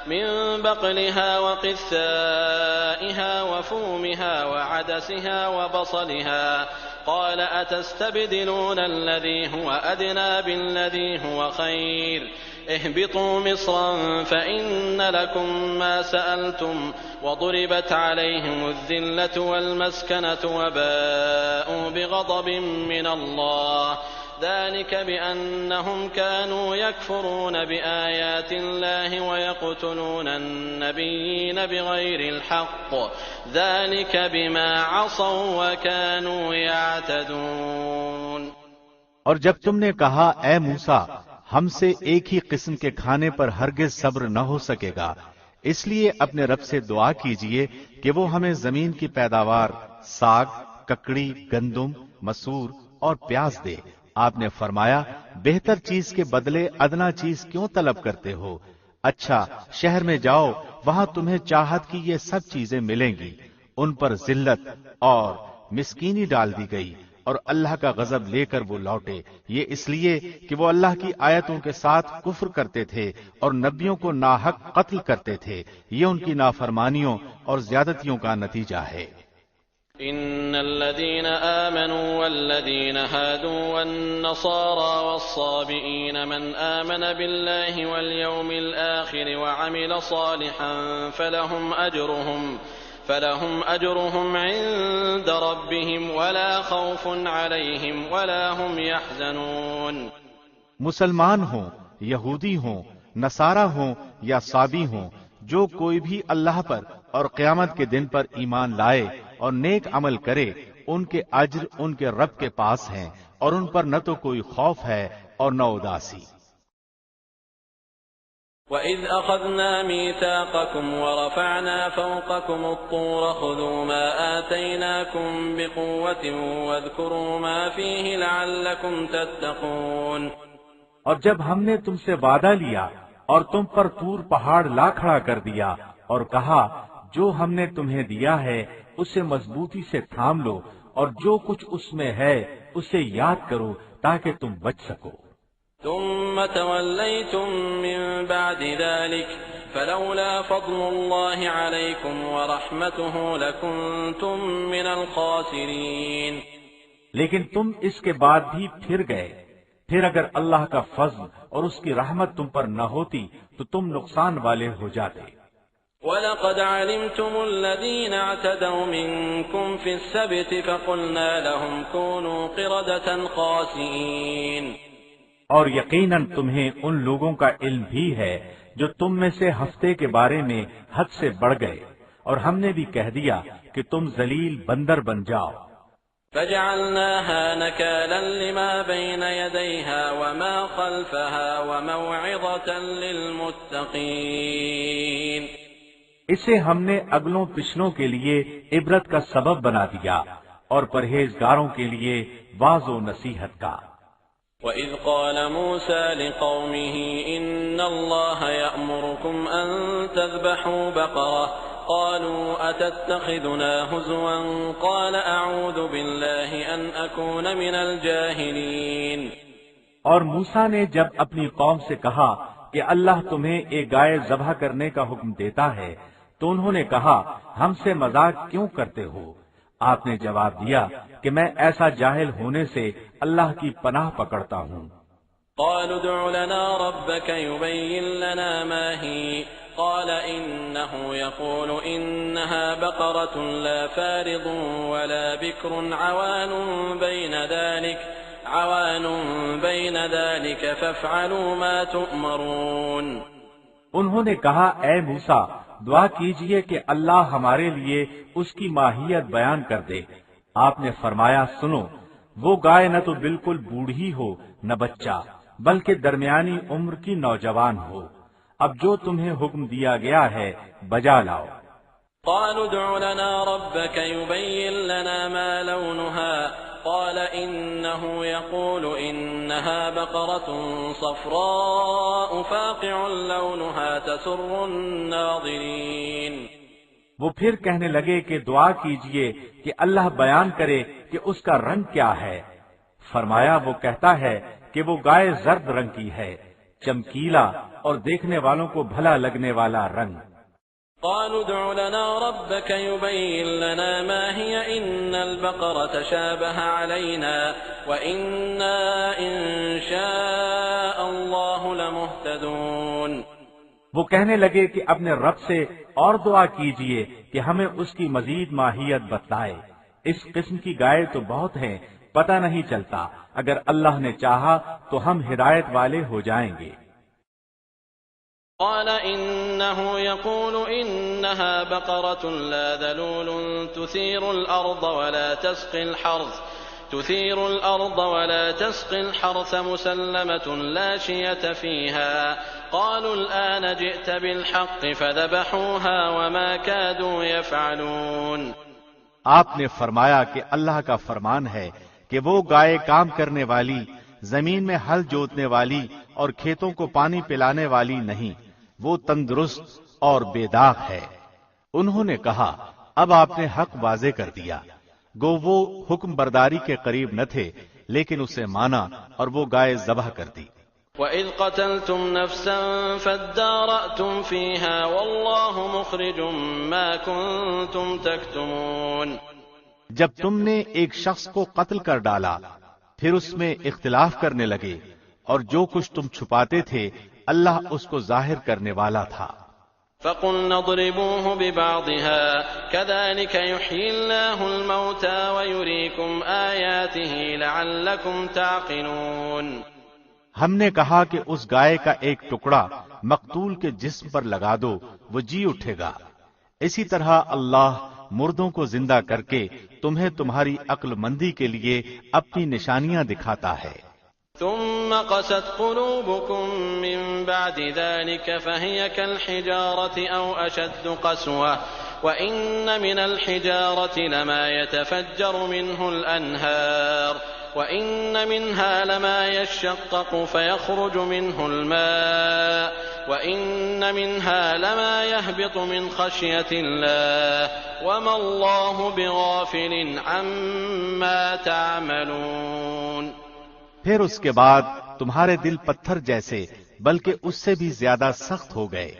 مِن بَقْلِهَا وَقِثَّائِهَا وَفُومِهَا وَعَدَسِهَا وَبَصَلِهَا قَالَ أَتَسْتَبْدِلُونَ الَّذِي هُوَ أَدْنَىٰ بِالَّذِي هُوَ خَيْرٌ اهْبِطُوا مِصْرًا فَإِنَّ لَكُم مَّا سَأَلْتُمْ وَضُرِبَتْ عَلَيْهِمُ الذِّلَّةُ وَالْمَسْكَنَةُ وَبَاءُوا بِغَضَبٍ مِّنَ اللَّهِ ذَلِكَ بِأَنَّهُمْ كَانُوا يَكْفُرُونَ بِآيَاتِ اللَّهِ وَيَقْتُلُونَ النَّبِيِّينَ بِغَيْرِ الْحَقِّ ذَلِكَ بِمَا عَصَوا وَكَانُوا يَعْتَدُونَ۔ اور جب تم نے کہا اے موسیٰ ہم سے ایک ہی قسم کے کھانے پر ہرگز صبر نہ ہو سکے گا، اس لیے اپنے رب سے دعا کیجئے کہ وہ ہمیں زمین کی پیداوار ساگ، ککڑی، گندم، مسور اور پیاز دے۔ آپ نے فرمایا بہتر چیز کے بدلے ادنا چیز کیوں طلب کرتے ہو؟ اچھا شہر میں جاؤ، وہاں تمہیں چاہت کی یہ سب چیزیں ملیں گی۔ ان پر ذلت اور مسکینی ڈال دی گئی اور اللہ کا غضب لے کر وہ لوٹے، یہ اس لیے کہ وہ اللہ کی آیتوں کے ساتھ کفر کرتے تھے اور نبیوں کو ناحق قتل کرتے تھے۔ یہ ان کی نافرمانیوں اور زیادتیوں کا نتیجہ ہے۔ إن الذين آمنوا والذين هادوا والنصارى والصابئين من آمن بالله واليوم الآخر وعمل صالحا فلهم أجرهم عند ربهم ولا خوف عليهم ولا هم يحزنون۔ مسلمان ہوں، یہودی ہوں، نصارہ ہوں یا صابی ہوں، جو کوئی بھی اللہ پر اور قیامت کے دن پر ایمان لائے اور نیک عمل کرے، ان کے اجر ان کے رب کے پاس ہیں اور ان پر نہ تو کوئی خوف ہے اور نہ اداسی۔ وَإِذْ أَخَذْنَا مِيثَاقَكُمْ وَرَفَعْنَا فَوْقَكُمُ الطُّورَ خُذُوا مَا آتَيْنَاكُمْ بِقُوَّةٍ وَاذْكُرُوا مَا فِيهِ لَعَلَّكُمْ تَتَّقُونَ۔ اور جب ہم نے تم سے وعدہ لیا اور تم پر طور پہاڑ لا کھڑا کر دیا اور کہا جو ہم نے تمہیں دیا ہے اسے مضبوطی سے تھام لو اور جو کچھ اس میں ہے اسے یاد کرو تاکہ تم بچ سکو۔ ثم توليتم من بعد ذلك فلولا فضل الله عليكم ورحمته لكنتم من الخاسرين۔ لیکن تم اس کے بعد بھی پھر گئے، پھر اگر اللہ کا فضل اور اس کی رحمت تم پر نہ ہوتی تو تم نقصان والے ہو جاتے۔ وَلَقَدْ عَلِمْتُمُ الَّذِينَ اعْتَدَوْا مِنكُمْ فِي السَّبْتِ فَقُلْنَا لَهُمْ كُونُوا قِرَدَةً خَاسِئِينَ۔ اور یقیناً تمہیں ان لوگوں کا علم بھی ہے جو تم میں سے ہفتے کے بارے میں حد سے بڑھ گئے، اور ہم نے بھی کہہ دیا کہ تم ذلیل بندر بن جاؤ۔ فجعلناها نكالا لما بين يديها وما خلفها وموعظة للمتقين۔ اسے ہم نے اگلوں پچھلوں کے لیے عبرت کا سبب بنا دیا اور پرہیزگاروں کے لیے واعظ و نصیحت کا۔ وَإِذْ قَالَ مُوسَى لِقَوْمِهِ إِنَّ اللَّهَ يَأْمُرُكُمْ أَن تَذْبَحُوا بَقَرَةً قَالُوا أَتَتَّخِذُنَا هُزُوًا قَالَ أَعُوذُ بِاللَّهِ أَنْ أَكُونَ مِنَ الْجَاهِلِينَ۔ اور موسیٰ نے جب اپنی قوم سے کہا کہ اللہ تمہیں ایک گائے ذبح کرنے کا حکم دیتا ہے تو انہوں نے کہا ہم سے مذاق کیوں کرتے ہو؟ آپ نے جواب دیا کہ میں ایسا جاہل ہونے سے اللہ کی پناہ پکڑتا ہوں۔ قالوا ادع لنا ربك يبين لنا ما هي قال إنه يقول إنها بقرة لا فارض ولا بكر عوان بين ذلك فافعلوا ما تؤمرون۔ انہوں نے کہا اے موسیٰ دعا کیجئے کہ اللہ ہمارے لیے اس کی ماہیت بیان کر دے۔ آپ نے فرمایا سنو، وہ گائے نہ تو بالکل بوڑھی ہو نہ بچہ، بلکہ درمیانی عمر کی نوجوان ہو۔ اب جو تمہیں حکم دیا گیا ہے بجا لاؤ۔ قالوا ادع لنا ربك يبين لنا ما لونها قال إنه يقول إنها بقرة صفراء فاقع لونها تسر الناظرين۔ وہ پھر کہنے لگے کہ دعا کیجئے کہ اللہ بیان کرے کہ اس کا رنگ کیا ہے۔ فرمایا وہ کہتا ہے کہ وہ گائے زرد رنگ کی ہے، چمکیلا اور دیکھنے والوں کو بھلا لگنے والا رنگ۔ قالوا ادع لنا ربك يبين لنا ما هي إن البقرة شابه علينا وإنا إن شاء الله لمهتدون۔ وہ کہنے لگے کہ اپنے رب سے اور دعا کیجئے کہ ہمیں اس کی مزید ماہیت بتلائے۔ اس قسم کی گائے تو بہت ہیں، پتہ نہیں چلتا، اگر اللہ نے چاہا تو ہم ہدایت والے ہو جائیں گے۔ قال إنه يقول إنها بقرة لا ذلول تثير الأرض ولا تسقي الحرث مسلمة لا شية فيها قالوا الآن جئت بالحق فذبحوها وما كادوا يفعلون۔ آپ نے فرمایا کہ اللہ کا فرمان ہے کہ وہ گائے کام کرنے والی، زمین میں ہل جوتنے والی اور کھیتوں کو پانی پلانے والی نہیں، وہ تندرست اور بے داغ ہے۔ انہوں نے کہا اب آپ نے حق واضح کر دیا۔ گو وہ حکم برداری کے قریب نہ تھے، لیکن اسے مانا اور وہ گائے ذبح کر دی۔ وَإِذْ قَتَلْتُمْ نَفْسًا فَادَّارَأْتُمْ فِيهَا وَاللَّهُ مُخْرِجٌ مَا كُنتُمْ تَكْتُمُونَ۔ جب تم نے ایک شخص کو قتل کر ڈالا پھر اس میں اختلاف کرنے لگے، اور جو کچھ تم چھپاتے تھے اللہ اس کو ظاہر کرنے والا تھا۔ فَقُلْنَا اضْرِبُوهُ بِبَعْضِهَا كَذَلِكَ يُحْيِي اللَّهُ الْمَوْتَى وَيُرِيكُمْ آيَاتِهِ لَعَلَّكُمْ تَعْقِلُونَ۔ ہم نے کہا کہ اس گائے کا ایک ٹکڑا مقتول کے جسم پر لگا دو، وہ جی اٹھے گا۔ اسی طرح اللہ مردوں کو زندہ کر کے تمہیں تمہاری عقل مندی کے لیے اپنی نشانیاں دکھاتا ہے۔ ثم قست قلوبكم من بعد ذلك فهي كالحجارة أو أشد قسوة وإن من الحجارة لما يتفجر منه الأنهار وإن منها لما يشقق فيخرج منه الماء وإن منها لما يهبط من خشية الله وما الله بغافل عما تعملون۔ پھر اس کے بعد تمہارے دل پتھر جیسے بلکہ اس سے بھی زیادہ سخت ہو گئے۔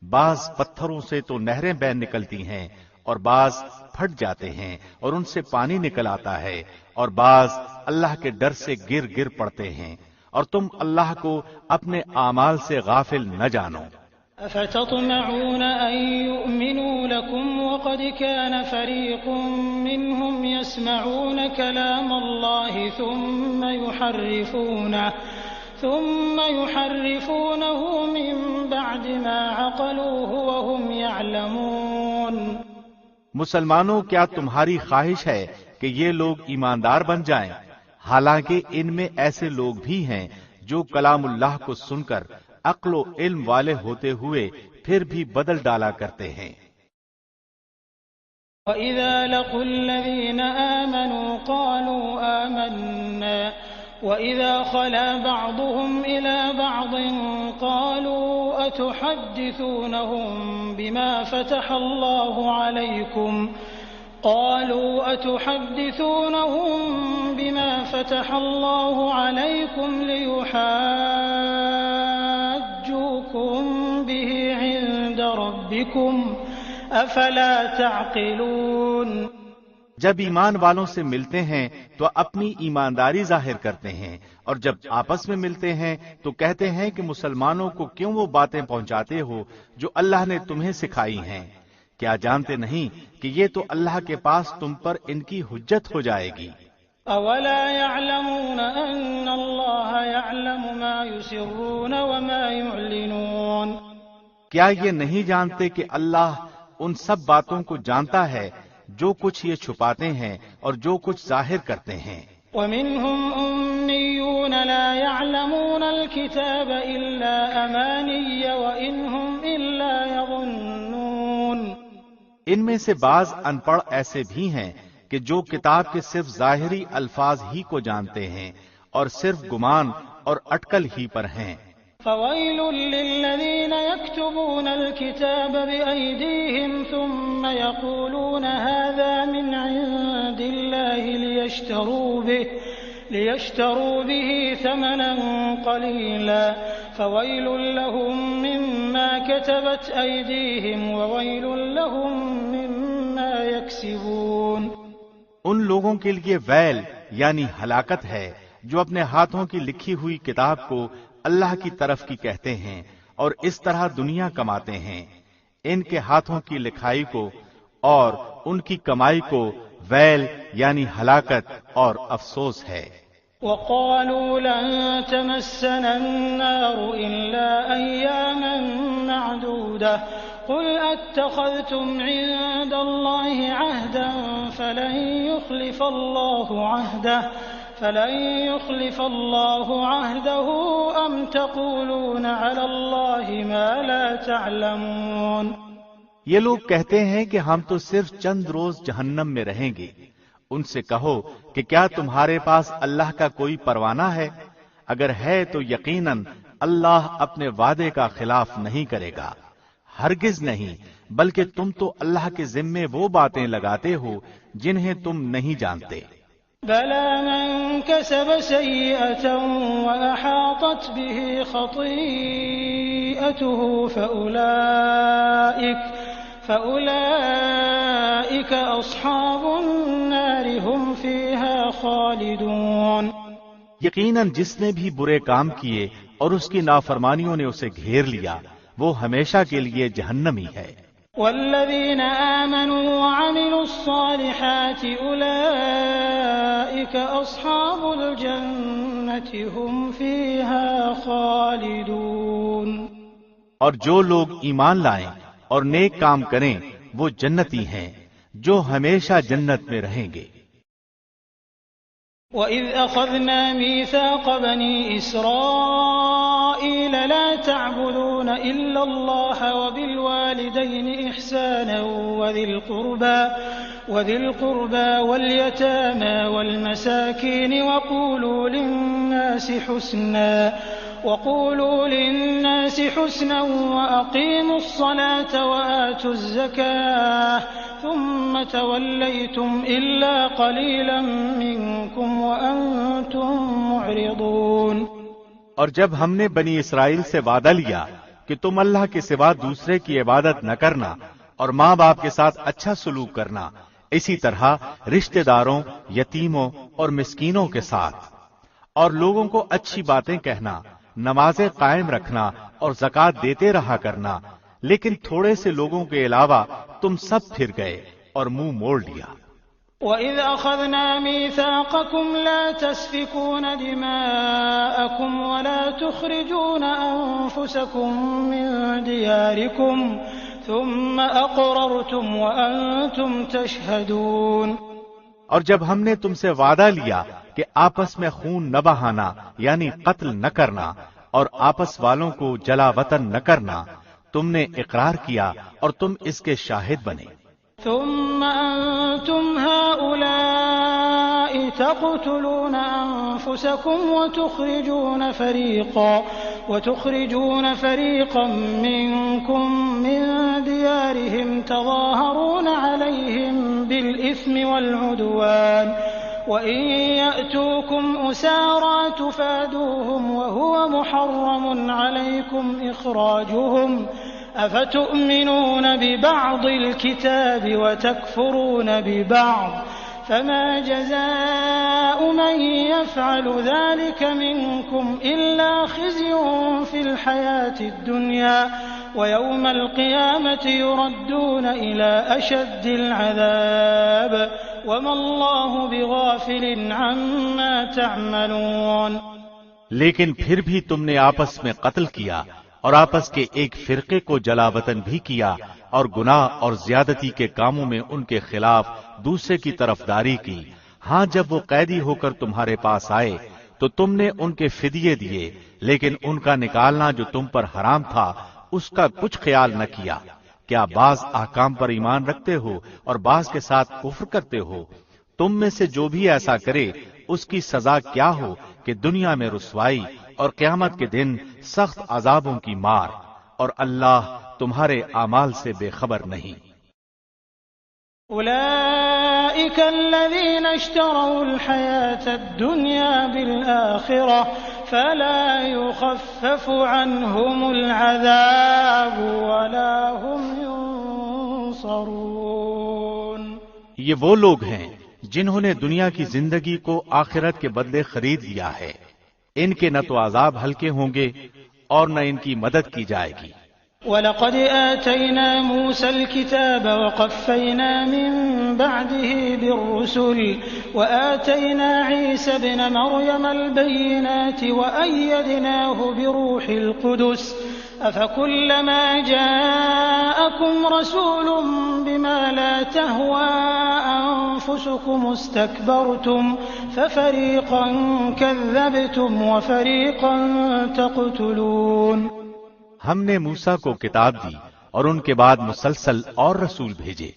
بعض پتھروں سے تو نہریں بہہ نکلتی ہیں اور بعض پھٹ جاتے ہیں اور ان سے پانی نکل آتا ہے، اور بعض اللہ کے ڈر سے گر گر پڑتے ہیں، اور تم اللہ کو اپنے اعمال سے غافل نہ جانو۔ أفتطمعون أن يؤمنوا لكم وقد كان فريق منهم يسمعون كلام الله ثم يحرفونه من بعد ما عقلوه وهم يعلمون۔ مسلمانوں، کیا تمہاری خواہش ہے کہ یہ لوگ ایماندار بن جائیں؟ حالانکہ ان میں ایسے لوگ بھی ہیں جو کلام اللہ کو سن کر عقل و علم والے ہوتے ہوئے پھر بھی بدل ڈالا کرتے ہیں۔ وَإِذَا لَقُوا الَّذِينَ آمَنُوا قَالُوا آمَنَّا وَإِذَا خَلَا بَعْضُهُمْ إِلَى بَعْضٍ قَالُوا أَتُحَدِّثُونَهُم بِمَا فَتَحَ اللَّهُ عَلَيْكُمْ لِيُحَاجُّوكُم بِهِ عِندَ رَبِّكُمْ أَفَلَا تَعْقِلُونَ۔ جب ایمان والوں سے ملتے ہیں تو اپنی ایمانداری ظاہر کرتے ہیں، اور جب آپس میں ملتے ہیں تو کہتے ہیں کہ مسلمانوں کو کیوں وہ باتیں پہنچاتے ہو جو اللہ نے تمہیں سکھائی ہیں؟ کیا جانتے نہیں کہ یہ تو اللہ کے پاس تم پر ان کی حجت ہو جائے گی؟ اولا يعلمون ان اللہ يعلم ما يسرون وما يعلنون۔ کیا یہ نہیں جانتے کہ اللہ ان سب باتوں کو جانتا ہے جو کچھ یہ چھپاتے ہیں اور جو کچھ ظاہر کرتے ہیں؟ ومنهم أميون لا يعلمون الكتاب إلا أماني وإن هم إلا يظنون۔ ان میں سے بعض ان پڑھ ایسے بھی ہیں کہ جو کتاب کے صرف ظاہری الفاظ ہی کو جانتے ہیں اور صرف گمان اور اٹکل ہی پر ہیں۔ فويل للذين يكتبون الكتاب بأيديهم ثم يقولون هذا من عند الله ليشتروا به ثمنا قليلا فويل لهم مما كتبت أيديهم وويل لهم مما يكسبون۔ ان لوگوں کے لیے ویل یعنی ہلاکت ہے جو اپنے ہاتھوں کی لکھی ہوئی کتاب کو اللہ کی طرف کی کہتے ہیں اور اس طرح دنیا کماتے ہیں۔ ان کے ہاتھوں کی لکھائی کو اور ان کی کمائی کو ویل یعنی ہلاکت اور افسوس ہے۔ وقالوا لن تمسنا النار إلا أياما معدودة قل أتخذتم عند الله عهدا فلن يخلف الله عهده أم تقولون على الله ما لا تعلمون۔ یہ لوگ کہتے ہیں کہ ہم تو صرف چند روز جہنم میں رہیں گے۔ ان سے کہو کہ کیا تمہارے پاس اللہ کا کوئی پروانہ ہے؟ اگر ہے تو یقیناً اللہ اپنے وعدے کا خلاف نہیں کرے گا، ہرگز نہیں، بلکہ تم تو اللہ کے ذمے وہ باتیں لگاتے ہو جنہیں تم نہیں جانتے۔ بلى من كسب سيئة وأحاطت به خطيئته فأولئك أصحاب النار هم فيها خالدون۔ یقیناً جس نے بھی برے کام کیے اور اس کی نافرمانیوں نے اسے گھیر لیا، وہ ہمیشہ کے لیے جہنمی ہے۔ والذين آمنوا وعملوا الصالحات أولئك أصحاب الجنة هم فيها خالدون۔ اور جو لوگ ایمان لائیں اور نیک کام کریں وہ جنتی ہیں جو ہمیشہ جنت میں رہیں گے۔ وَإِذْ أَخَذْنَا مِيثَاقَ بَنِي إِسْرَائِيلَ لَا تَعْبُدُونَ إِلَّا اللَّهَ وَبِالْوَالِدَيْنِ إِحْسَانًا وَذِي الْقُرْبَى وَالْيَتَامَى وَالْمَسَاكِينِ وَقُولُوا لِلنَّاسِ حُسْنًا وَأَقِيمُوا الصَّلَاةَ وَآتُوا الزَّكَاةَ ثُمَّ تَوَلَّيْتُمْ إِلَّا قَلِيلًا مِّنكُمْ وَأَنتُم مُّعْرِضُونَ۔ اور جب ہم نے بنی اسرائیل سے وعدہ لیا کہ تم اللہ کے سوا دوسرے کی عبادت نہ کرنا اور ماں باپ کے ساتھ اچھا سلوک کرنا، اسی طرح رشتہ داروں، یتیموں اور مسکینوں کے ساتھ، اور لوگوں کو اچھی باتیں کہنا، نمازیں قائم رکھنا اور زکوٰۃ دیتے رہا کرنا، لیکن تھوڑے سے لوگوں کے علاوہ تم سب پھر گئے اور منہ موڑ لیا۔ وَإِذْ أَخَذْنَا مِيثَاقَكُمْ لَا تَسْفِكُونَ دِمَاءَكُمْ وَلَا تخرجون أنفسكم من دياركم ثم أقررتم وأنتم تشهدون۔ اور جب ہم نے تم سے وعدہ لیا کہ آپس میں خون نہ بہانا یعنی قتل نہ کرنا اور آپس والوں کو جلا وطن نہ کرنا، تم نے اقرار کیا اور تم اس کے شاہد بنے۔ ثم أنتم هؤلاء تقتلون أنفسكم وتخرجون فريقا منكم من ديارهم تظاهرون عليهم بالإثم والعدوان وإن يأتوكم أسارى تفادوهم وهو محرم عليكم إخراجهم أفتؤمنون ببعض الكتاب وتكفرون ببعض فما جزاء من يفعل ذلك منكم إلا خزي في الحياة الدنيا ويوم القيامة يردون إلى أشد العذاب وما الله بغافل عما تعملون۔ لیکن پھر بھی تم نے آپس میں قتل کیا اور آپس کے ایک فرقے کو جلا وطن بھی کیا اور گناہ اور زیادتی کے کاموں میں ان کے خلاف دوسرے کی طرفداری کی۔ ہاں جب وہ قیدی ہو کر تمہارے پاس آئے تو تم نے ان کے فدیے دیے، لیکن ان کا نکالنا جو تم پر حرام تھا اس کا کچھ خیال نہ کیا۔ کیا بعض احکام پر ایمان رکھتے ہو اور بعض کے ساتھ کفر کرتے ہو؟ تم میں سے جو بھی ایسا کرے اس کی سزا کیا ہو کہ دنیا میں رسوائی اور قیامت کے دن سخت عذابوں کی مار، اور اللہ تمہارے اعمال سے بے خبر نہیں۔ أولئك الذين اشتروا الحياة الدنيا بالآخرة فلا يخفف عنهم العذاب ولا هم ينصرون۔ یہ وہ لوگ ہیں جنہوں نے دنیا کی زندگی کو آخرت کے بدلے خرید لیا ہے، ان کے نہ تو عذاب ہلکے ہوں گے اور نہ ان کی مدد کی جائے گی۔ وَلَقَدْ آتَيْنَا مُوسَى الْكِتَابَ وَقَفَّيْنَا مِن بَعْدِهِ بِالرُّسُلِ وَآتَيْنَا عِيسَى ابْنَ مَرْيَمَ الْبَيِّنَاتِ وَأَيَّدْنَاهُ بِرُوحِ الْقُدُسِ أَفَكُلَّمَا جَاءَكُمْ رَسُولٌ بِمَا لَا تَهْوَىٰ أَنفُسُكُمُ اسْتَكْبَرْتُمْ فَفَرِيقًا كَذَّبْتُمْ وَفَرِيقًا تَقْتُلُونَ۔ ہم نے موسیٰ کو کتاب دی اور ان کے بعد مسلسل اور رسول بھیجے،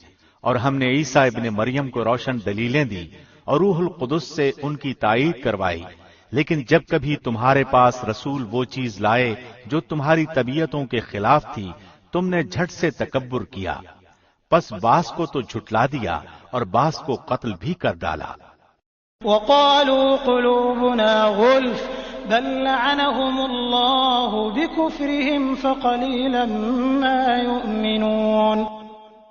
اور ہم نے عیسیٰ ابن مریم کو روشن دلیلیں دی اور روح القدس سے ان کی تائید کروائی، لیکن جب کبھی تمہارے پاس رسول وہ چیز لائے جو تمہاری طبیعتوں کے خلاف تھی، تم نے جھٹ سے تکبر کیا، پس بعض کو تو جھٹلا دیا اور بعض کو قتل بھی کر ڈالا۔ وقالوا قلوبنا غلف بل لعنهم الله بكفرهم فقليلا ما يؤمنون۔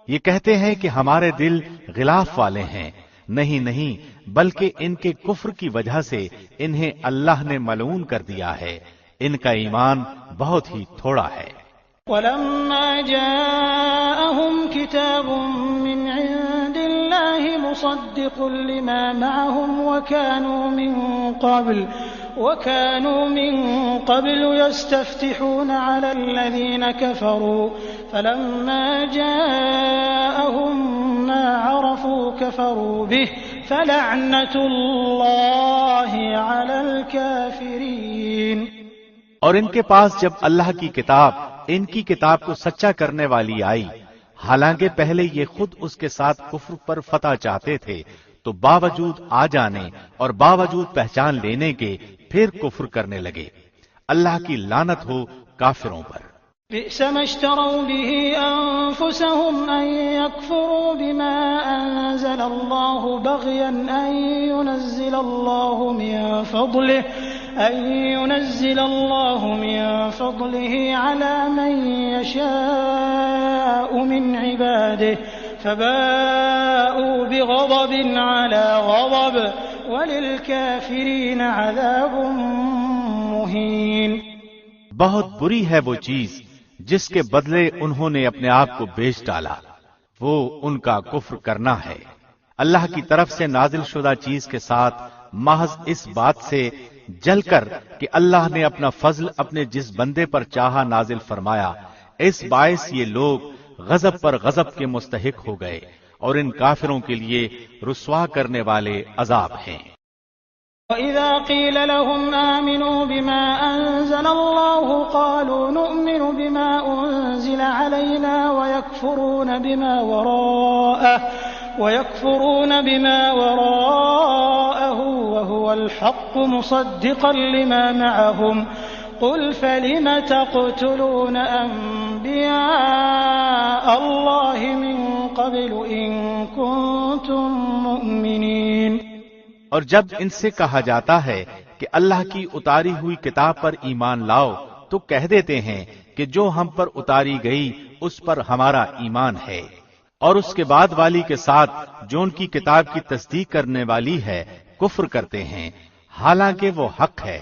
یہ کہتے ہیں کہ ہمارے دل غلاف والے ہیں، نہیں بلکہ ان کے کفر کی وجہ سے انہیں اللہ نے ملعون کر دیا ہے، ان کا ایمان بہت ہی تھوڑا ہے۔ ولما جاءهم كتاب من عند الله مصدق لما معهم وكانوا من قبل يستفتحون على الذين كفروا فلما جاءهم ما عرفوا كفروا به فلعنة الله على الكافرين۔ اور ان کے پاس جب اللہ کی کتاب، ان کی کتاب کو سچا کرنے والی آئی، حالانکہ پہلے یہ خود اس کے ساتھ کفر پر فتح چاہتے تھے، تو باوجود آ جانے اور باوجود پہچان لینے کے پھر کفر کرنے لگے۔ اللہ کی لعنت ہو کافروں پر۔ بئس ما اشتروا به أنفسهم أن يكفروا بما أنزل الله بغيا أن ينزل الله من فضله على من يشاء من عباده فباءوا بغضب على غضب وللكافرين عذاب مهين۔ بہت بری ہے وہ چیز جس کے بدلے انہوں نے اپنے آپ کو بیچ ڈالا، وہ ان کا کفر کرنا ہے۔ اللہ کی طرف سے نازل شدہ چیز کے ساتھ محض اس بات سے جل کر کہ اللہ نے اپنا فضل اپنے جس بندے پر چاہا نازل فرمایا، اس باعث یہ لوگ غضب پر غضب کے مستحق ہو گئے، اور ان کافروں کے لیے رسوا کرنے والے عذاب ہیں۔ وَإِذَا قِيلَ لَهُمْ آمِنُوا بِمَا أَنزَلَ اللَّهُ قَالُوا نُؤْمِنُ بِمَا أُنزِلَ عَلَيْنَا وَيَكْفُرُونَ بِمَا وَرَاءَهُ وَهُوَ الْحَقُّ مُصَدِّقًا لِمَا مَعَهُمْ قُلْ فَلِمَ تَقْتُلُونَ أَنبِيَاءَ اللَّهِ مِن قَبْلُ إِن كُنتُم مُّؤْمِنِينَ۔ اور جب ان سے کہا جاتا ہے کہ اللہ کی اتاری ہوئی کتاب پر ایمان لاؤ تو کہہ دیتے ہیں کہ جو ہم پر اتاری گئی اس پر ہمارا ایمان ہے، اور اس کے بعد والی کے ساتھ جو ان کی کتاب کی تصدیق کرنے والی ہے کفر کرتے ہیں، حالانکہ وہ حق ہے۔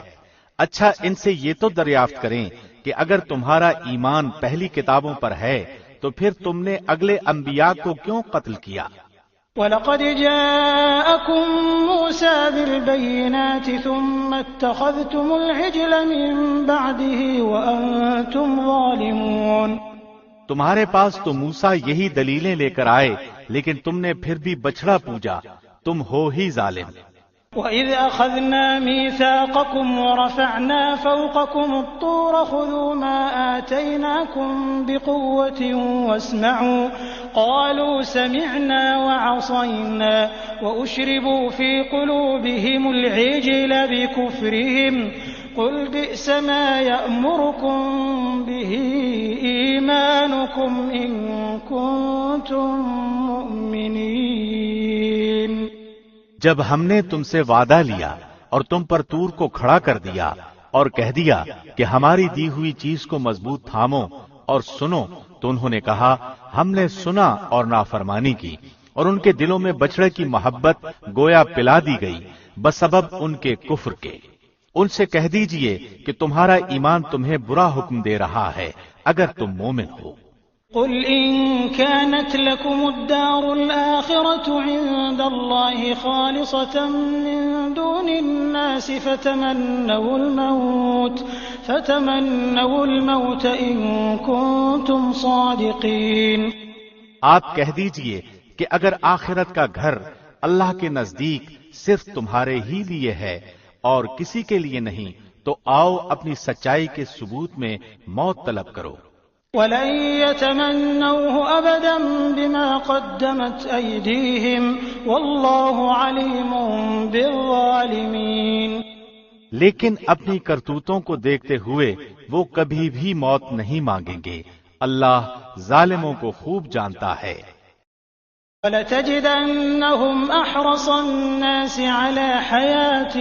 اچھا ان سے یہ تو دریافت کریں کہ اگر تمہارا ایمان پہلی کتابوں پر ہے تو پھر تم نے اگلے انبیاء کو کیوں قتل کیا؟ وَلَقَدْ جَاءَكُم مُّوسَىٰ بِالْبَيِّنَاتِ ثُمَّ اتَّخَذْتُمُ الْعِجْلَ مِن بَعْدِهِ وَأَنتُمْ ظَالِمُونَ۔ تمہارے پاس تو موسیٰ یہی دلیلیں لے کر آئے، لیکن تم نے پھر بھی بچھڑا پوجا، تم ہو ہی ظالم۔ وَإِذْ أَخَذْنَا مِيثَاقَكُمْ وَرَفَعْنَا فَوْقَكُمُ الطُّورَ خُذُوا مَا آتَيْنَاكُمْ بِقُوَّةٍ وَاسْمَعُوا قَالُوا سَمِعْنَا وَعَصَيْنَا وَأُشْرِبُوا فِي قُلُوبِهِمُ الْعِجْلَ بِكُفْرِهِمْ قُلْ بِئْسَ مَا يَأْمُرُكُمْ بِهِ إِيمَانُكُمْ إِن كُنتُم مُّؤْمِنِينَ۔ جب ہم نے تم سے وعدہ لیا اور تم پر طور کو کھڑا کر دیا اور کہہ دیا کہ ہماری دی ہوئی چیز کو مضبوط تھامو اور سنو، تو انہوں نے کہا ہم نے سنا اور نافرمانی کی، اور ان کے دلوں میں بچڑے کی محبت گویا پلا دی گئی بسبب ان کے کفر کے۔ ان سے کہہ دیجئے کہ تمہارا ایمان تمہیں برا حکم دے رہا ہے اگر تم مومن ہو۔ قل إن كانت لكم الدار الآخرة عند الله خالصة من دون الناس فتمنوا الموت إن كنتم صادقين۔ آپ کہہ دیجئے کہ اگر آخرت کا گھر اللہ کے نزدیک صرف تمہارے ہی لیے ہے اور کسی کے لیے نہیں، تو آؤ اپنی سچائی کے ثبوت میں موت طلب کرو۔ وَلَن يَتَمَنَّوْهُ أَبَدًا بِمَا قَدَّمَتْ أَيْدِيهِمْ وَاللَّهُ عَلِيمٌ بِالظَّالِمِينَ۔ لیکن اپنی کرتوتوں کو دیکھتے ہوئے وہ کبھی بھی موت نہیں مانگیں گے، اللہ ظالموں کو خوب جانتا ہے۔ وَلَتَجِدَنَّهُمْ أَحْرَصَ النَّاسِ عَلَى حَيَاةٍ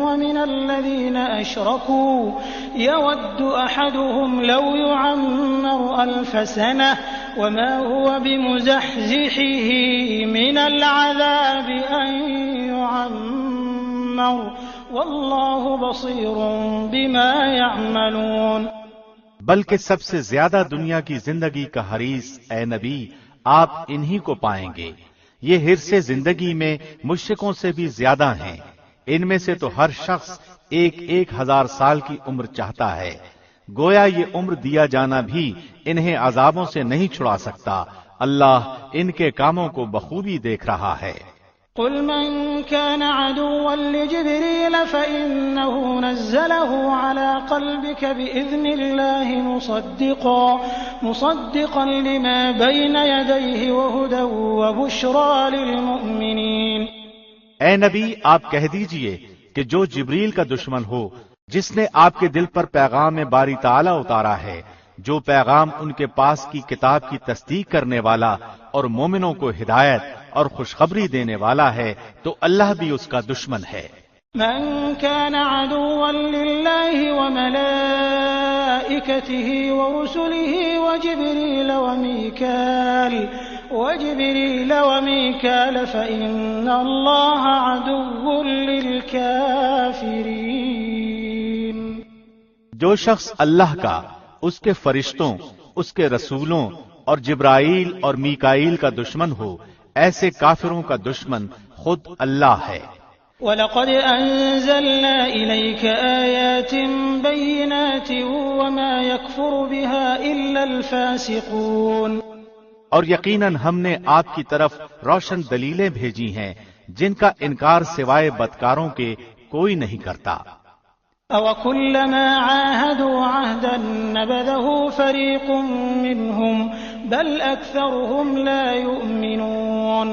وَمِنَ الَّذِينَ أَشْرَكُوا يَوَدُّ أَحَدُهُمْ لَوْ يُعَمَّرُ أَلْفَ سَنَةٍ وَمَا هُوَ بِمُزَحْزِحِهِ مِنَ الْعَذَابِ أَن يُعَمَّرَ وَاللَّهُ بَصِيرٌ بِمَا يَعْمَلُونَ۔ بلکہ سب سے زیادہ دنیا کی زندگی کا حریص اے نبی آپ انہی کو پائیں گے۔ یہ حرص زندگی میں مشرکوں سے بھی زیادہ ہیں، ان میں سے تو ہر شخص 1000 سال کی عمر چاہتا ہے، گویا یہ عمر دیا جانا بھی انہیں عذابوں سے نہیں چھڑا سکتا۔ اللہ ان کے کاموں کو بخوبی دیکھ رہا ہے۔ قل من كان عدوا لجبريل فإنه نزله على قلبك بإذن الله مصدقا لما بين يديه وهدى وبشرى للمؤمنين۔ اے نبی آپ کہہ دیجئے کہ جو جبریل کا دشمن ہو، جس نے آپ کے دل پر پیغام باری تعالیٰ اتارا ہے، جو پیغام ان کے پاس کی کتاب کی تصدیق کرنے والا اور مومنوں کو ہدایت اور خوشخبری دینے والا ہے، تو اللہ بھی اس کا دشمن ہے۔ من كان عدوا لله وملائكته ورسله وجبريل وميكال فإن الله عدو للكافرين۔ جو شخص اللہ کا، اس کے فرشتوں، اس کے رسولوں اور جبرائیل اور میکائیل کا دشمن ہو، ایسے کافروں کا دشمن خود اللہ ہے۔ وَلَقَدْ أَنزَلْنَا إِلَيْكَ آيَاتٍ بَيِّنَاتٍ وَمَا يَكْفُرُ بِهَا إِلَّا الْفَاسِقُونَ، اور یقیناً ہم نے آپ کی طرف روشن دلیلیں بھیجی ہیں جن کا انکار سوائے بدکاروں کے کوئی نہیں کرتا۔ أَوَكُلَّمَا عَاهَدُوا عَهْدًا نَبَذَهُ فَرِيقٌ مِّنْهُمْ بَلْ أَكْثَرُهُمْ لَا يُؤْمِنُونَ۔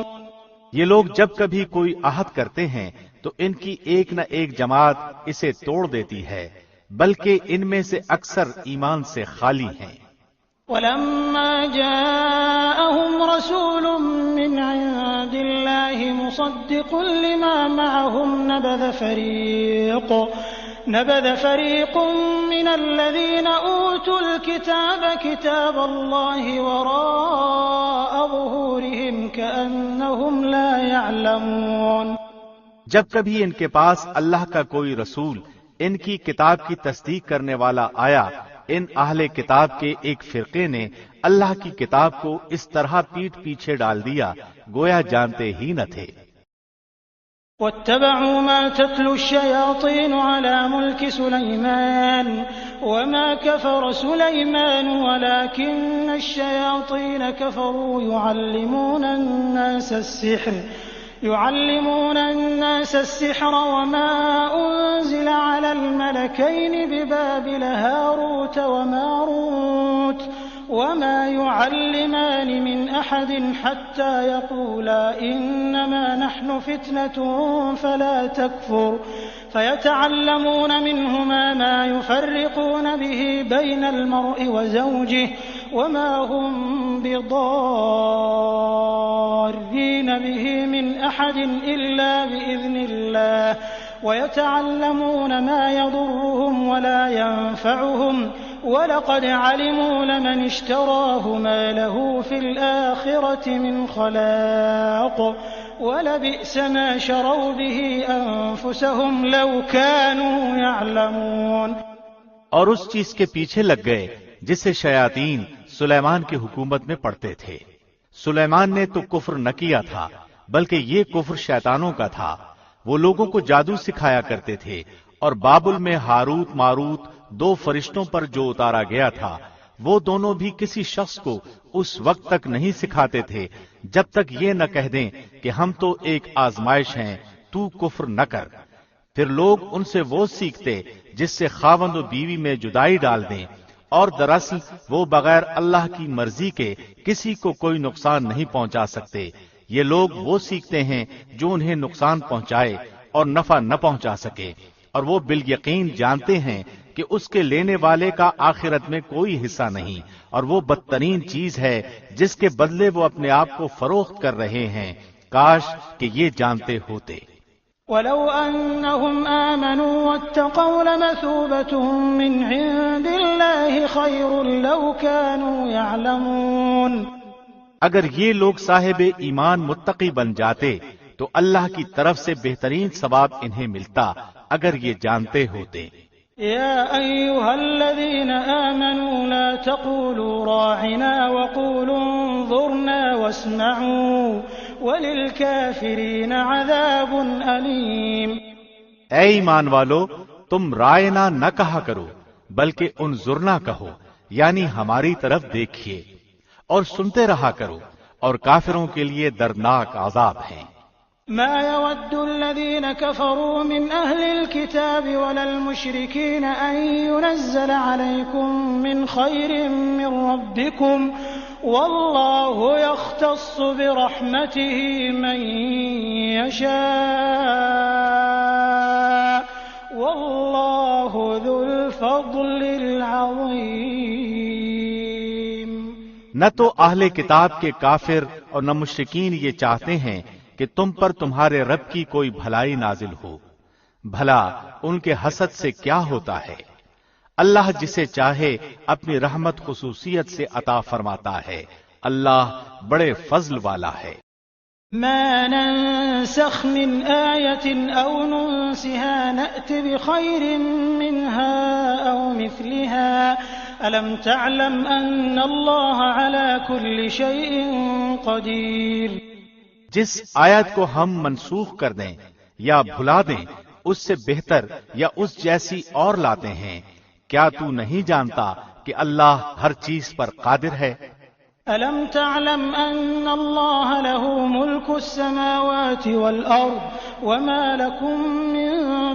یہ لوگ جب کبھی کوئی عہد کرتے ہیں تو ان کی ایک نہ ایک جماعت اسے توڑ دیتی ہے، بلکہ ان میں سے اکثر ایمان سے خالی ہیں۔ وَلَمَّا جَاءَهُمْ رَسُولٌ مِّنْ عِندِ اللَّهِ مُصَدِّقٌ لِّمَا مَعَهُمْ نبذ فريق من الذين أوتوا الكتاب كتاب الله وراء ظهورهم كأنهم لا يعلمون۔ جب کبھی ان کے پاس اللہ کا کوئی رسول ان کی کتاب کی تصدیق کرنے والا آیا، ان اہل کتاب کے ایک فرقے نے اللہ کی کتاب کو اس طرح پیٹھ پیچھے ڈال دیا گویا جانتے ہی نہ تھے۔ واتبعوا ما تتلو الشياطين على ملك سليمان وما كفر سليمان ولكن الشياطين كفروا يعلمون الناس السحر وما أنزل على الملكين ببابل هاروت وماروت وما يعلمان من أحد حتى يقولا إنما نحن فتنة فلا تكفر فيتعلمون منهما ما يفرقون به بين المرء وزوجه وما هم بضارين به من أحد إلا بإذن الله ويتعلمون ما يضرهم ولا ينفعهم وَلَقَدْ عَلِمُوا لَمَنِ اشْتَرَاهُ مَا لَهُ فِي الْآخِرَةِ مِنْ خَلَاقٍ وَلَبِئْسَ مَا شَرَوْا بِهِ أَنفُسَهُمْ لَوْ كَانُوا يَعْلَمُونَ۔ اور اس چیز کے پیچھے لگ گئے جسے شیاطین سلیمان کی حکومت میں پڑھتے تھے۔ سلیمان نے تو کفر نہ کیا تھا بلکہ یہ کفر شیطانوں کا تھا۔ وہ لوگوں کو جادو سکھایا کرتے تھے، اور بابل میں ہاروت ماروت دو فرشتوں پر جو اتارا گیا تھا وہ دونوں بھی کسی شخص کو اس وقت تک نہیں سکھاتے تھے جب تک یہ نہ کہہ دیں کہ ہم تو ایک آزمائش ہیں، تو کفر نہ کر۔ پھر لوگ ان سے وہ سیکھتے جس سے خاوند و بیوی میں جدائی ڈال دیں، اور دراصل وہ بغیر اللہ کی مرضی کے کسی کو کوئی نقصان نہیں پہنچا سکتے۔ یہ لوگ وہ سیکھتے ہیں جو انہیں نقصان پہنچائے اور نفع نہ پہنچا سکے، اور وہ بالیقین جانتے ہیں کہ اس کے لینے والے کا آخرت میں کوئی حصہ نہیں، اور وہ بدترین چیز ہے جس کے بدلے وہ اپنے آپ کو فروخت کر رہے ہیں۔ کاش کہ یہ جانتے ہوتے۔ وَلَوْ أَنَّهُمْ آمَنُوا وَاتَّقَوْا لَمَثُوبَةٌ مِّنْ عِندِ اللَّهِ خَيْرٌ لَوْ كَانُوا يَعْلَمُونَ۔ اگر یہ لوگ صاحب ایمان متقی بن جاتے تو اللہ کی طرف سے بہترین ثواب انہیں ملتا اگر یہ جانتے ہوتے۔ يا أيها الذين آمنوا لا تقولوا راعنا وقولوا انظرنا واسمعوا وللكافرين عذاب أليم۔ اے ایمان والو، تم رائنا نہ کہا کرو بلکہ انظرنا کہو، یعنی ہماری طرف دیکھیے، اور سنتے رہا کرو، اور کافروں کے لیے دردناک عذاب ہیں۔ ما يود الذين كفروا من أهل الكتاب ولا المشركين أن ينزل عليكم من خير من ربكم والله يختص برحمته من يشاء والله ذو الفضل العظيم۔ نہ تو اہل کتاب کے کافر اور نہ مشرکین یہ چاہتے ہیں کہ تم پر تمہارے رب کی کوئی بھلائی نازل ہو، بھلا ان کے حسد سے کیا ہوتا ہے؟ اللہ جسے چاہے اپنی رحمت خصوصیت سے عطا فرماتا ہے، اللہ بڑے فضل والا ہے۔ ما ننسخ من آية أو ننسها نأت بخير منها أو مثلها ألم تعلم أن الله على كل شيء قدير۔ جس آیت کو ہم منسوخ کر دیں یا بھلا دیں اس سے بہتر یا اس جیسی اور لاتے ہیں، کیا تو نہیں جانتا کہ اللہ ہر چیز پر قادر ہے؟ أَلَمْ تَعْلَمْ أَنَّ اللَّهَ لَهُ مُلْكُ السَّمَاوَاتِ وَالْأَرْضِ وَمَا لَكُم مِّن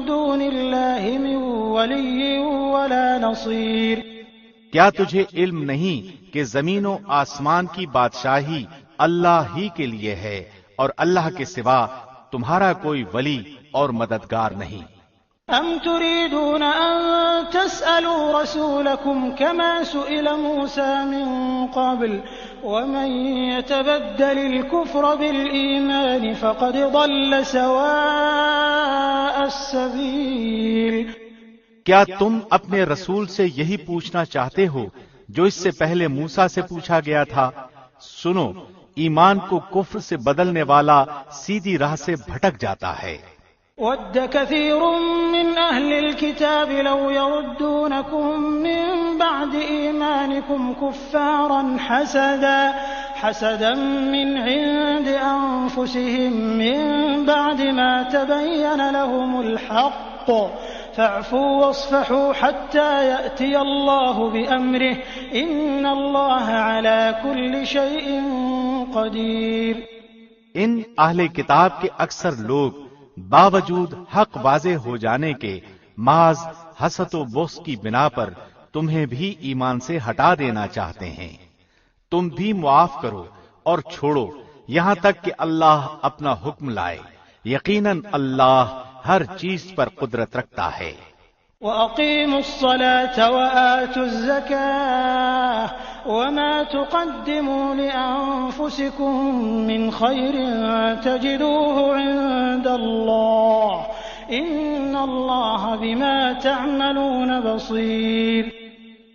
دُونِ اللَّهِ مِن وَلِيٍّ وَلَا نَصِيرٍ؟ کیا تجھے علم نہیں کہ زمین و آسمان کی بادشاہی اللہ ہی کے لیے ہے اور اللہ کے سوا تمہارا کوئی ولی اور مددگار نہیں؟ أَمْ تُرِيدُونَ أَن تَسْأَلُوا رَسُولَكُمْ كَمَا سُئِلَ مُوسَى مِن قَبْلُ وَمَن يَتَبَدَّلِ الْكُفْرَ بِالْإِيمَانِ فَقَدْ ضَلَّ سَوَاءَ السَّبِيلِ۔ کیا تم اپنے رسول سے یہی پوچھنا چاہتے ہو جو اس سے پہلے موسیٰ سے پوچھا گیا تھا؟ سنو، ایمان کو کفر سے بدلنے والا سیدھی راہ سے بھٹک جاتا ہے۔ وَدَّ كَثِيرٌ مِّنْ أَهْلِ الْكِتَابِ لَوْ يَرُدُّونَكُم مِّن بَعْدِ إِيمَانِكُمْ كُفَّارًا حَسَدًا مِّنْ عِندِ أَنفُسِهِم مِّن بَعْدِ مَا تَبَيَّنَ لَهُمُ الْحَقُّ فَاعْفُوا وَاصْفَحُوا حَتَّى يَأْتِيَ اللَّهُ بِأَمْرِهِ إِنَّ اللَّهَ عَلَى كُلِّ شَيْءٍ قَدِيرٌ۔ ان اہل کتاب کے اکثر لوگ باوجود حق واضح ہو جانے کے محض حسد و بغض کی بنا پر تمہیں بھی ایمان سے ہٹا دینا چاہتے ہیں۔ تم بھی معاف کرو اور چھوڑو یہاں تک کہ اللہ اپنا حکم لائے، یقیناً اللہ ہر چیز پر قدرت رکھتا ہے۔ وَأَقِيمُوا الصَّلَاةَ وَآتُوا الزَّكَاةَ وَمَا تُقَدِّمُوا لِأَنفُسِكُم مِّنْ خَيْرٍ تَجِدُوهُ عِندَ اللَّهِ إِنَّ اللَّهَ بِمَا تَعْمَلُونَ بَصِيرٌ۔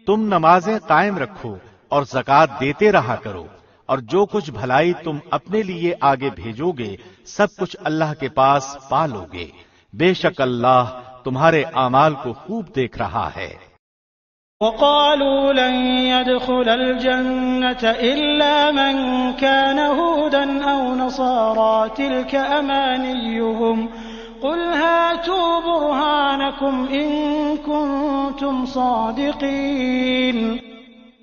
تم نمازیں قائم رکھو اور زکوٰۃ دیتے رہا کرو، اور جو کچھ بھلائی تم اپنے لیے آگے بھیجو گے سب کچھ اللہ کے پاس پا لو گے، بے شک اللہ تمہارے اعمال کو خوب دیکھ رہا ہے۔ وَقَالُوا لَن يَدْخُلَ الْجَنَّةَ إِلَّا مَن كَانَ هُودًا أَوْ نَصَارَىٰ تِلْكَ أَمَانِيُّهُمْ قُلْ هَاتُوا بُرْهَانَكُمْ إِن كُنتُمْ صَادِقِينَ۔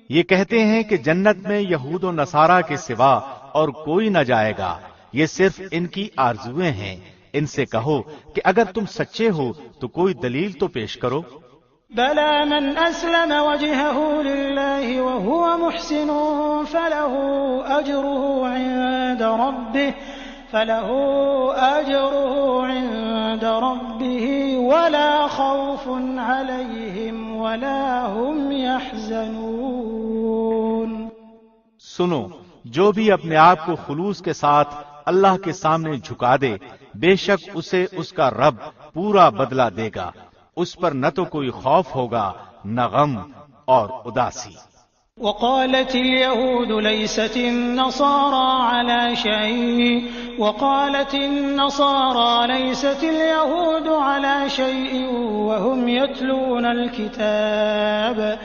یہ کہتے ہیں کہ جنت میں یہود و نصارہ کے سوا اور کوئی نہ جائے گا، یہ صرف ان کی آرزویں ہیں۔ ان سے کہو کہ اگر تم سچے ہو تو کوئی دلیل تو پیش کرو۔ بَلَىٰ مَنْ أَسْلَمَ وَجْهَهُ لِلَّهِ وَهُوَ مُحْسِنٌ فَلَهُ أَجْرُهُ عِندَ رَبِّهِ وَلَا خَوْفٌ عَلَيْهِمْ وَلَا هُمْ يَحْزَنُونَ۔ سنو، جو بھی اپنے آپ کو خلوص کے ساتھ اللہ کے سامنے جھکا دے، بے شک اسے اس کا رب پورا بدلہ دے گا، اس پر نہ تو کوئی خوف ہوگا نہ غم اور اداسی۔ وقالت اليهود ليست النصارى على شيء وقالت النصارى ليست اليهود على شيء وهم يتلون الكتاب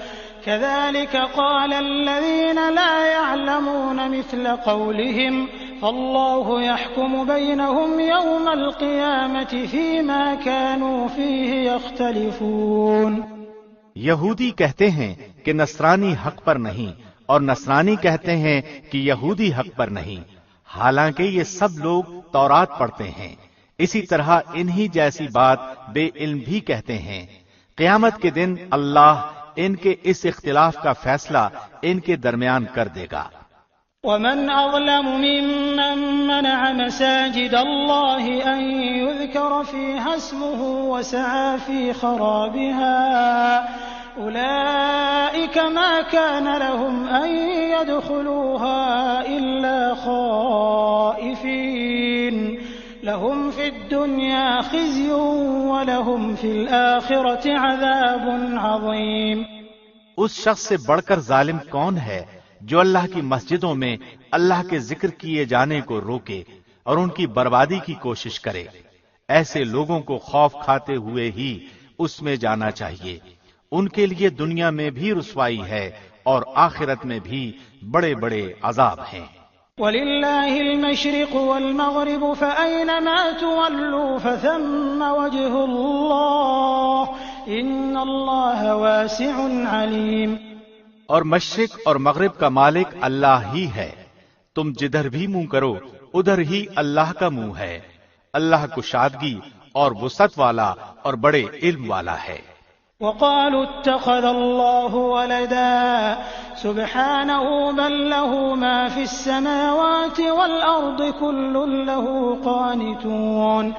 كذلك قال الذين لا يعلمون مثل قولهم فالله يحكم بينهم يوم القيامة فيما كانوا فيه يختلفون۔ یہودی کہتے ہیں کہ نصرانی حق پر نہیں، اور نصرانی کہتے ہیں کہ یہودی حق پر نہیں، حالانکہ یہ سب لوگ تورات پڑھتے ہیں۔ اسی طرح انہی جیسی بات بے علم بھی کہتے ہیں۔ قیامت کے دن اللہ ان کے اس اختلاف کا فیصلہ ان کے درمیان کر دے گا۔ ومن أظلم ممن منع مساجد الله أن يذكر فيها اسمه وسعى في خرابها أولئك ما كان لهم أن يدخلوها إلا خائفين لهم في الدنيا خزي ولهم في الآخرة عذاب عظيم۔ اس شخص سے بڑھ کر ظالم کون ہے جو اللہ کی مسجدوں میں اللہ کے ذکر کیے جانے کو روکے اور ان کی بربادی کی کوشش کرے؟ ایسے لوگوں کو خوف کھاتے ہوئے ہی اس میں جانا چاہیے، ان کے لیے دنیا میں بھی رسوائی ہے اور آخرت میں بھی بڑے بڑے عذاب ہیں۔ وَلِلَّهِ الْمَشْرِقُ وَالْمَغْرِبُ فَأَيْنَمَا تُوَلُّوا فَثَمَّ وَجْهُ اللَّهِ إِنَّ اللَّهَ وَاسِعٌ عَلِيمٌ۔ اور مشرق اور مغرب کا مالک اللہ ہی ہے، تم جدھر بھی منہ کرو ادھر ہی اللہ کا منہ ہے، اللہ کشادگی اور وسعت والا اور بڑے علم والا ہے۔ وقالوا اتخذ الله ولدا سبحانه بل له ما في السماوات والأرض كل له قانتون۔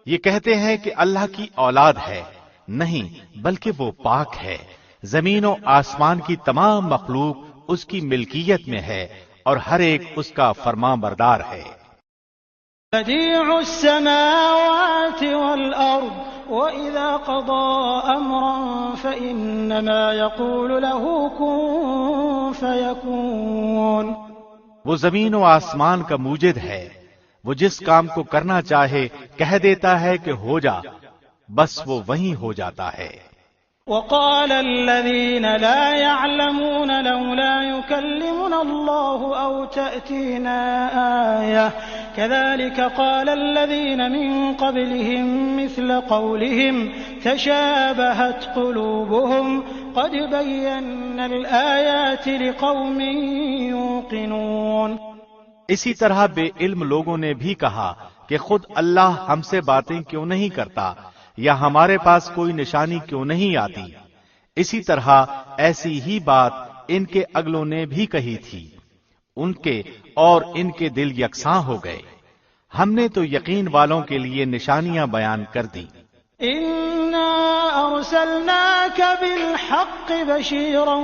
یہ کہتے ہیں کہ اللہ کی اولاد ہے، نہیں بلکہ وہ پاک ہے، زمین و آسمان کی تمام مخلوق اس کی ملکیت میں ہے اور ہر ایک اس کا فرمان بردار ہے۔ بديع السماوات والأرض وإذا قضى أمرا فإنما يقول له كن فيكون۔ وہ زمین و آسمان کا موجد ہے، وہ جس کام کو کرنا چاہے کہہ دیتا ہے کہ ہو جا، بس وہ وہیں ہو جاتا ہے۔ وقال الذين لا يعلمون لولا يكلمنا الله أو تأتينا آية كذلك قال الذين من قبلهم مثل قولهم تشابهت قلوبهم قد بينا الآيات لقوم يوقنون۔ اسی طرح بے علم لوگوں نے بھی کہا کہ خود اللہ ہم سے باتیں کیوں نہیں کرتا، یا ہمارے پاس کوئی نشانی کیوں نہیں آتی۔ اسی طرح ایسی ہی بات ان کے اگلوں نے بھی کہی تھی، ان کے اور ان کے دل یکساں ہو گئے۔ ہم نے تو یقین والوں کے لیے نشانیاں بیان کر دی۔ اِنَّا أَرْسَلْنَاكَ بِالْحَقِّ بَشِيرًا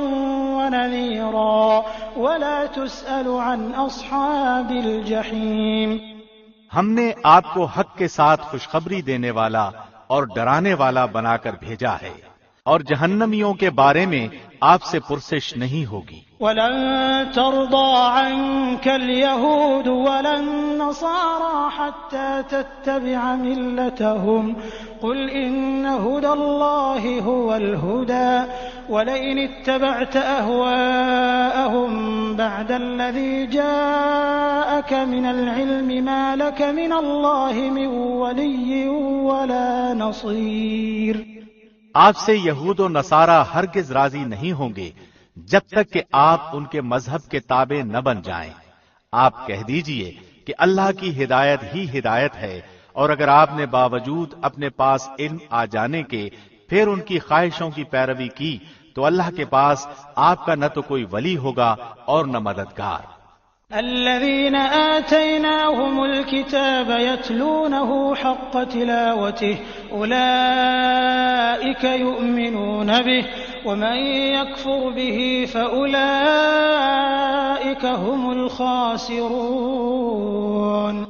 وَنَذِيرًا وَلَا تُسْأَلُ عَنْ أَصْحَابِ الْجَحِيمِ۔ ہم نے آپ کو حق کے ساتھ خوشخبری دینے والا اور ڈرانے والا بنا کر بھیجا ہے، اور جہنمیوں کے بارے میں آپ سے پرسش نہیں ہوگی۔ وَلَن تَرْضَىٰ عَنكَ الْيَهُودُ وَلَا النَّصَارَىٰ حَتَّىٰ تَتَّبِعَ مِلَّتَهُمْ قُلْ إِنَّ هُدَى اللَّهِ هُوَ الْهُدَىٰ وَلَئِنِ اتَّبَعْتَ أَهْوَاءَهُم بَعْدَ الَّذِي جَاءَكَ مِنَ الْعِلْمِ مَا لَكَ مِنَ اللَّهِ مِن وَلِيٍّ وَلَا نَصِيرٍ۔ آپ سے یہود و نصارہ ہرگز راضی نہیں ہوں گے جب تک کہ آپ ان کے مذہب کے تابع نہ بن جائیں۔ آپ کہہ دیجئے کہ اللہ کی ہدایت ہی ہدایت ہے، اور اگر آپ نے باوجود اپنے پاس علم آ جانے کے پھر ان کی خواہشوں کی پیروی کی تو اللہ کے پاس آپ کا نہ تو کوئی ولی ہوگا اور نہ مددگار۔ الذين آتيناهم الكتاب يتلونه حق تلاوته أولئك يؤمنون به ومن يكفر به فأولئك هم الخاسرون۔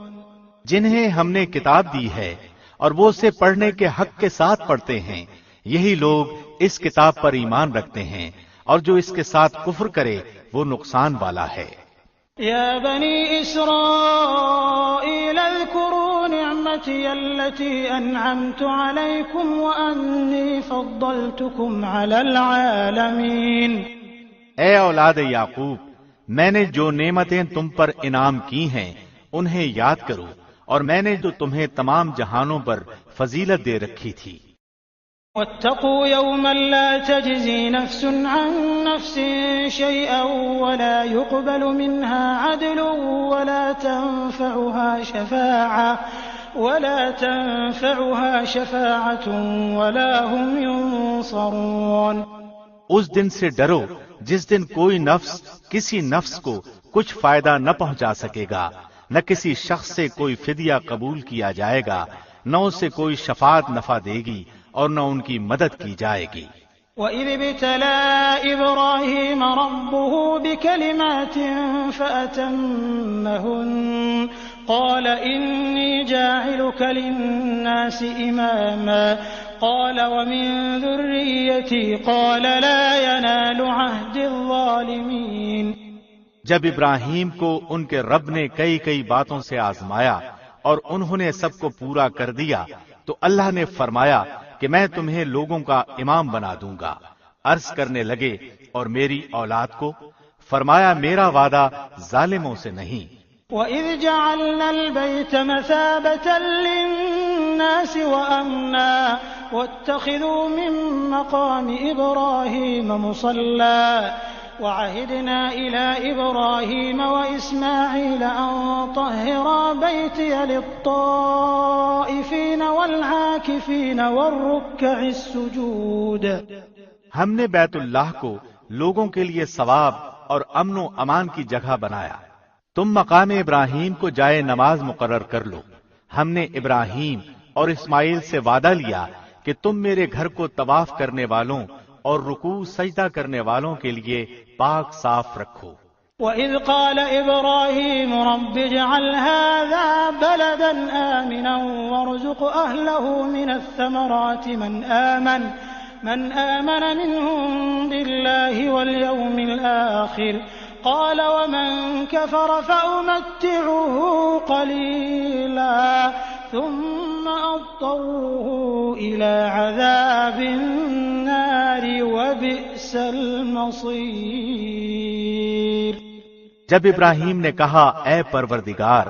جنہیں ہم نے کتاب دی ہے اور وہ اسے پڑھنے کے حق کے ساتھ پڑھتے ہیں، یہی لوگ اس کتاب پر ایمان رکھتے ہیں، اور جو اس کے ساتھ کفر کرے وہ نقصان والا ہے۔ يا بني إسرائيل اذكروا نعمتي التي أنعمت عليكم وأني فضلتكم على العالمين۔ اے اولاد یعقوب، میں نے جو نعمتیں تم پر انعام کی ہیں انہیں یاد کرو، اور میں نے جو تمہیں تمام جہانوں پر فضیلت دے رکھی تھی۔ واتقوا يوما لا تجزي نفس عن نفس شيئا ولا يقبل منها عدل ولا تنفعها شفاعة ولا هم ينصرون۔ اس دن سے ڈرو جس دن کوئی نفس کسی نفس کو کچھ فائدہ نہ پہنچا سکے گا، نہ کسی شخص سے کوئی فدیہ قبول کیا جائے گا، نہ اسے کوئی شفاعت نفع دے گی اور نہ ان کی مدد کی جائے گی۔ وَإِذِ ابْتَلَىٰ إِبْرَاهِيمَ رَبُّهُ بِكَلِمَاتٍ فَأَتَمَّهُنَّ قَالَ إِنِّي جَاعِلُكَ لِلنَّاسِ إِمَامًا قَالَ وَمِن ذُرِّيَّتِي قَالَ لَا يَنَالُ عَهْدِ الظَّالِمِينَ۔ جب ابراہیم کو ان کے رب نے کئی باتوں سے آزمایا اور انہوں نے سب کو پورا کر دیا تو اللہ نے فرمایا کہ میں تمہیں لوگوں کا امام بنا دوں گا۔ عرض کرنے لگے اور میری اولاد کو؟ فرمایا میرا وعدہ ظالموں سے نہیں۔ وَإِذْ جَعَلْنَا الْبَيْتَ مَثَابَةً لِلنَّاسِ وَأَمْنًا وَاتَّخِذُوا مِن مَّقَامِ إِبْرَاهِيمَ مُصَلًّى وَعَهِدْنَا إِلَىٰ إِبْرَاهِيمَ وَإِسْمَاعِيلَ أَن طَهِّرَا بَيْتِيَ لِلطَّائِفِينَ وَالْعَاكِفِينَ وَالرُّكَّعِ السُّجُودِ۔ ہم نے بیت اللہ کو لوگوں کے لیے ثواب اور امن و امان کی جگہ بنایا۔ تم مقام ابراہیم کو جائے نماز مقرر کر لو۔ ہم نے ابراہیم اور اسماعیل سے وعدہ لیا کہ تم میرے گھر کو طواف کرنے والوں اور رکوع سجدہ کرنے والوں کے لیے پاک صاف رکھو۔ وَإِذْ قَالَ إِبْرَاهِيمُ رَبِّ اجْعَلْ هَٰذَا بَلَدًا آمِنًا وَارْزُقْ أَهْلَهُ مِنَ الثَّمَرَاتِ من آمن منهم بالله واليوم الآخر قال ومن كفر فأمتعه قليلا ثم أضطره إلى عذاب النار وبئس المصير۔ جب ابراہیم نے کہا اے پروردگار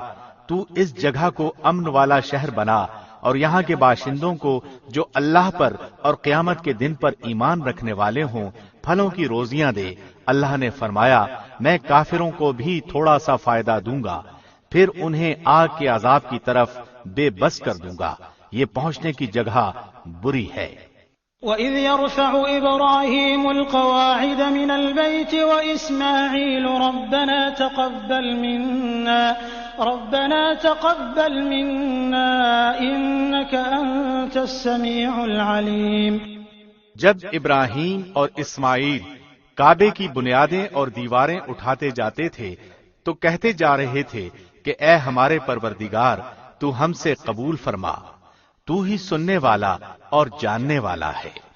تو اس جگہ کو امن والا شہر بنا اور یہاں کے باشندوں کو جو اللہ پر اور قیامت کے دن پر ایمان رکھنے والے ہوں پھلوں کی روزیاں دے، اللہ نے فرمایا میں کافروں کو بھی تھوڑا سا فائدہ دوں گا، پھر انہیں آگ کے عذاب کی طرف بے بس کر دوں گا، یہ پہنچنے کی جگہ بری ہے۔ وَإِذْ يَرْفَعُ إِبْرَاهِيمُ الْقَوَاعِدَ مِنَ الْبَيْتِ وَإِسْمَاعِيلُ رَبَّنَا تَقَبَّلْ مِنَّا إِنَّكَ أَنتَ السَّمِيعُ الْعَلِيمُ۔ جب ابراہیم اور اسماعیل کعبے کی بنیادیں اور دیواریں اٹھاتے جاتے تھے تو کہتے جا رہے تھے کہ اے ہمارے پروردگار تو ہم سے قبول فرما، تو ہی سننے والا اور جاننے والا ہے۔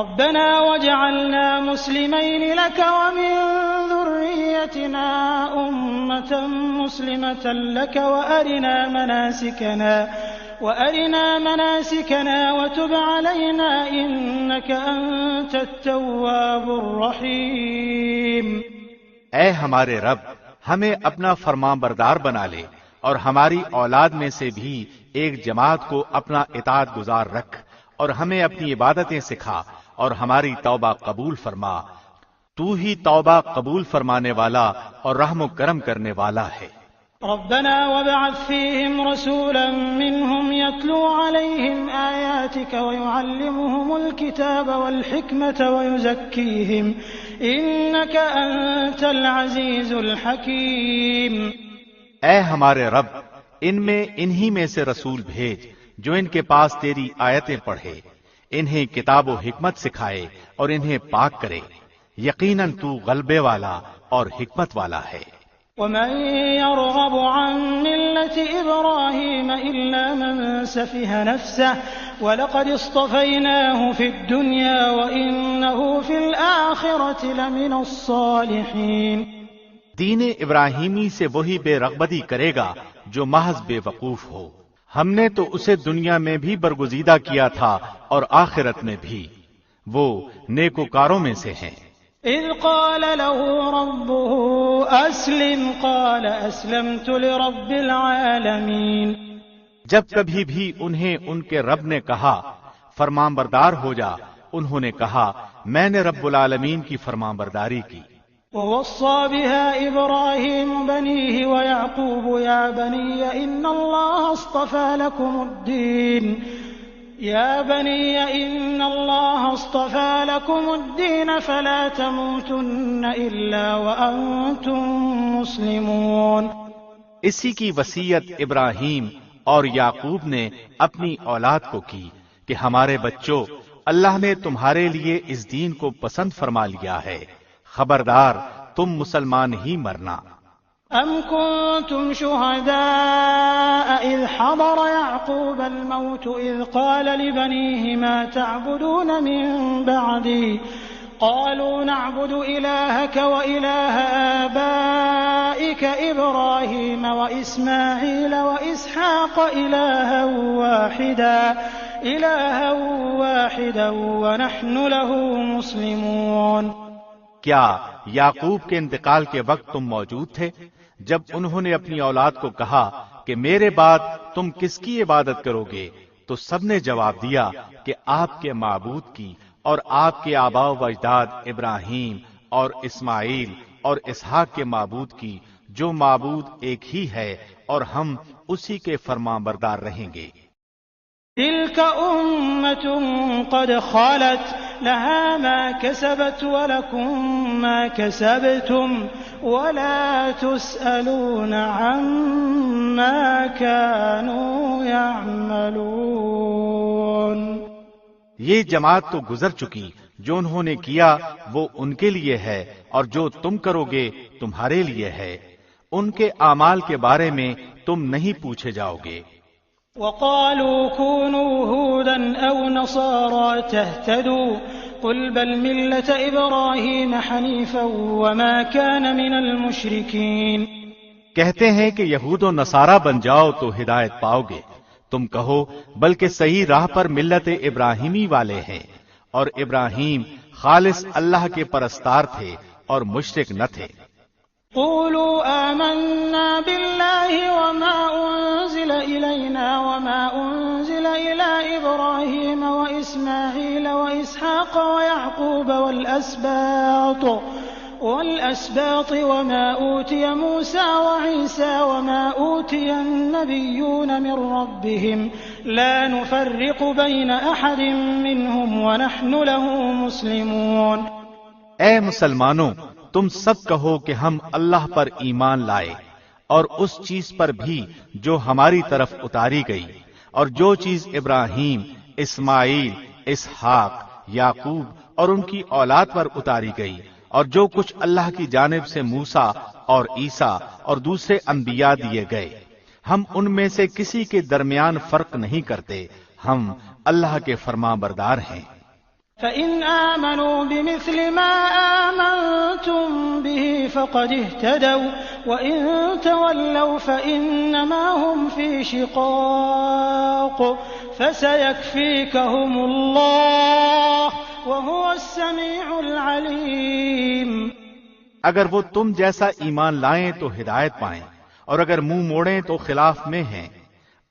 ربنا وجعلنا مسلمين لك ومن ذريتنا أمة مسلمة لك وأرنا مناسكنا وتب علينا إنك أنت التواب الرحيم۔ اے ہمارے رب ہمیں اپنا فرمان بردار بنا لے اور ہماری اولاد میں سے بھی ایک جماعت کو اپنا اطاعت گزار رکھ اور ہمیں اپنی عبادتیں سکھا اور ہماری توبہ قبول فرما، تو ہی توبہ قبول فرمانے والا اور رحم و کرم کرنے والا ہے۔ ربنا وابعث فيهم رسولا منهم يتلو عليهم آياتك ويعلمهم الكتاب والحكمة ويزكيهم إنك أنت العزيز الحكيم۔ اے ہمارے رب ان میں انہی میں سے رسول بھیج جو ان کے پاس تیری آیتیں پڑھے، انہیں کتاب و حکمت سکھائے اور انہیں پاک کرے، یقیناً تو غلبے والا اور حکمت والا ہے۔ ومن يرغب عن ملة إبراهيم إلا من سفه نفسه ولقد اصطفيناه في الدنيا وإنه في الآخرة لمن الصالحين۔ دین ابراہیمی سے وہی بے رغبتی کرے گا جو محض بے وقوف ہو، ہم نے تو اسے دنیا میں بھی برگزیدہ کیا تھا اور آخرت میں بھی، وہ نیکوکاروں میں سے ہیں۔ اذ قال له ربه اسلم قال اسلمت لرب العالمین۔ جب کبھی بھی انہیں ان کے رب نے کہا فرمان بردار ہو جا، انہوں نے کہا میں نے رب العالمین کی فرمان برداری کی۔ ووصى بها إبراهيم بنيه ويعقوب يا بني إن الله اصطفى لكم الدين فلا تموتن إلا وأنتم مسلمون۔ اسی کی وصیت ابراہیم اور یعقوب نے اپنی اولاد کو کی کہ ہمارے بچوں اللہ نے تمہارے لیے اس دین کو پسند فرما لیا ہے، خبردار تم مسلمان ہی مرنا۔ ام کنتم شہداء اذ حضر یعقوب الموت اذ قال لبنیہ ما تعبدون من بعدی قالوا نعبد الہک والہ آبائک ابراہیم واسماعیل واسحاق الہا واحدا ونحن له مسلمون۔ کیا یعقوب کے انتقال کے وقت تم موجود تھے جب انہوں نے اپنی اولاد کو کہا کہ میرے بعد تم کس کی عبادت کرو گے؟ تو سب نے جواب دیا کہ آپ کے معبود کی اور آپ کے آباء و اجداد ابراہیم اور اسماعیل اور اسحاق کے معبود کی، جو معبود ایک ہی ہے اور ہم اسی کے فرمانبردار رہیں گے۔ تلك أمة قد خلت لها ما كسبت ولكم ما كسبتم ولا تسألون عما كانوا يعملون۔ یہ جماعت تو گزر چکی، جو انہوں نے کیا وہ ان کے لیے ہے اور جو تم کرو گے تمہارے لیے ہے، ان کے اعمال کے بارے میں تم نہیں پوچھے جاؤ گے۔ وقالوا كونوا هودا أو نصارى تهتدوا قل بل ملة إبراهيم حنيفا وما كان من المشركين۔ کہتے ہیں کہ یہود و نصارہ بن جاؤ تو ہدایت پاؤ گے، تم کہو بلکہ صحیح راہ پر ملت ابراہیمی والے ہیں، اور ابراہیم خالص اللہ کے پرستار تھے اور مشرک نہ تھے۔ قولوا آمنا بالله وما أنزل إلينا وما أنزل إلى إبراهيم وإسماعيل وإسحاق ويعقوب والأسباط وما أوتي موسى وعيسى وما أوتي النبيون من ربهم لا نفرق بين أحد منهم ونحن له مسلمون۔ اے مسلمانوں، تم سب کہو کہ ہم اللہ پر ایمان لائے اور اس چیز پر بھی جو ہماری طرف اتاری گئی، اور جو چیز ابراہیم، اسماعیل، اسحاق، یعقوب اور ان کی اولاد پر اتاری گئی، اور جو کچھ اللہ کی جانب سے موسیٰ اور عیسیٰ اور دوسرے انبیاء دیے گئے، ہم ان میں سے کسی کے درمیان فرق نہیں کرتے، ہم اللہ کے فرمان بردار ہیں۔ فَإِنْ آمَنُوا بِمِثْلِ مَا آمَنْتُمْ بِهِ فَقَدِ اهْتَدَوْا وَإِنْ تَوَلَّوْا فَإِنَّمَا هُمْ فِي شِقَاقٍ فَسَيَكْفِيكَهُمُ اللَّهُ وَهُوَ السَّمِيعُ الْعَلِيمُ۔ اگر وہ تم جیسا ایمان لائیں تو ہدایت پائیں، اور اگر منہ موڑیں تو خلاف میں ہیں،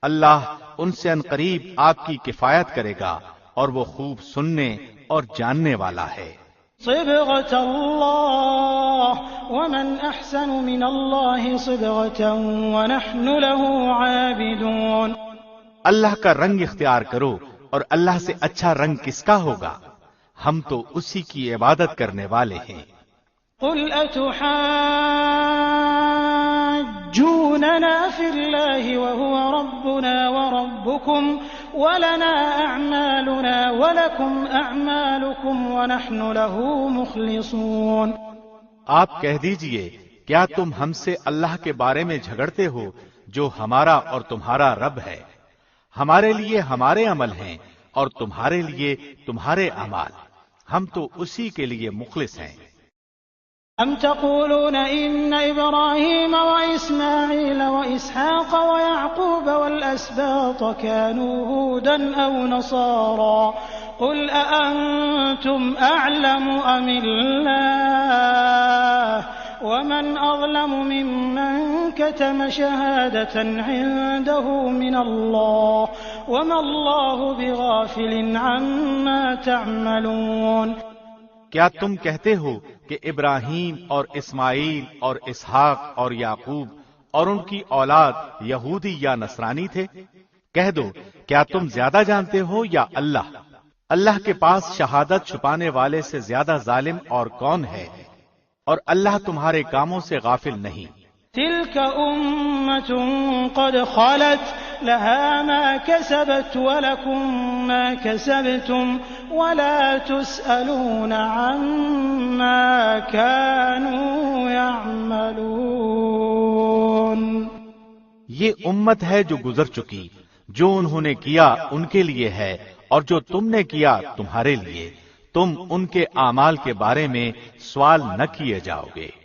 اللہ ان سے عنقریب آپ کی کفایت کرے گا اور وہ خوب سننے اور جاننے والا ہے۔ صبغة الله ومن أحسن من الله صبغة ونحن له عابدون۔ اللہ کا رنگ اختیار کرو، اور اللہ سے اچھا رنگ کس کا ہوگا؟ ہم تو اسی کی عبادت کرنے والے ہیں۔ قل أتحاجوننا في الله وهو ربنا وربكم ولنا أعمالنا ولكم أعمالكم ونحن له مخلصون۔ آپ کہہ دیجئے، کیا تم ہم سے اللہ کے بارے میں جھگڑتے ہو جو ہمارا اور تمہارا رب ہے؟ ہمارے لیے ہمارے عمل ہیں اور تمہارے لیے تمہارے اعمال، ہم تو اسی کے لیے مخلص ہیں۔ أم تقولون إن إبراهيم وإسماعيل وإسحاق ويعقوب والأسباط كانوا هودا أو نصارى قل أأنتم أعلم أم الله ومن أظلم ممن كتم شهادة عنده من الله وما الله بغافل عما تعملون۔ کیا تم کہتے ہو کہ ابراہیم اور اسماعیل اور اسحاق اور یعقوب اور ان کی اولاد یہودی یا نصرانی تھے؟ کہہ دو، کیا تم زیادہ جانتے ہو یا اللہ؟ اللہ کے پاس شہادت چھپانے والے سے زیادہ ظالم اور کون ہے؟ اور اللہ تمہارے کاموں سے غافل نہیں۔ تلك أمة قد خلت لها ما كسبت ولكم ما كسبتم ولا تسألون عما كانوا يعملون۔ یہ امت ہے جو گزر چکی، جو انہوں نے کیا ان کے لیے ہے، اور جو تم نے کیا تمہارے لیے، تم ان کے اعمال کے بارے میں سوال نہ کیے جاؤ گے۔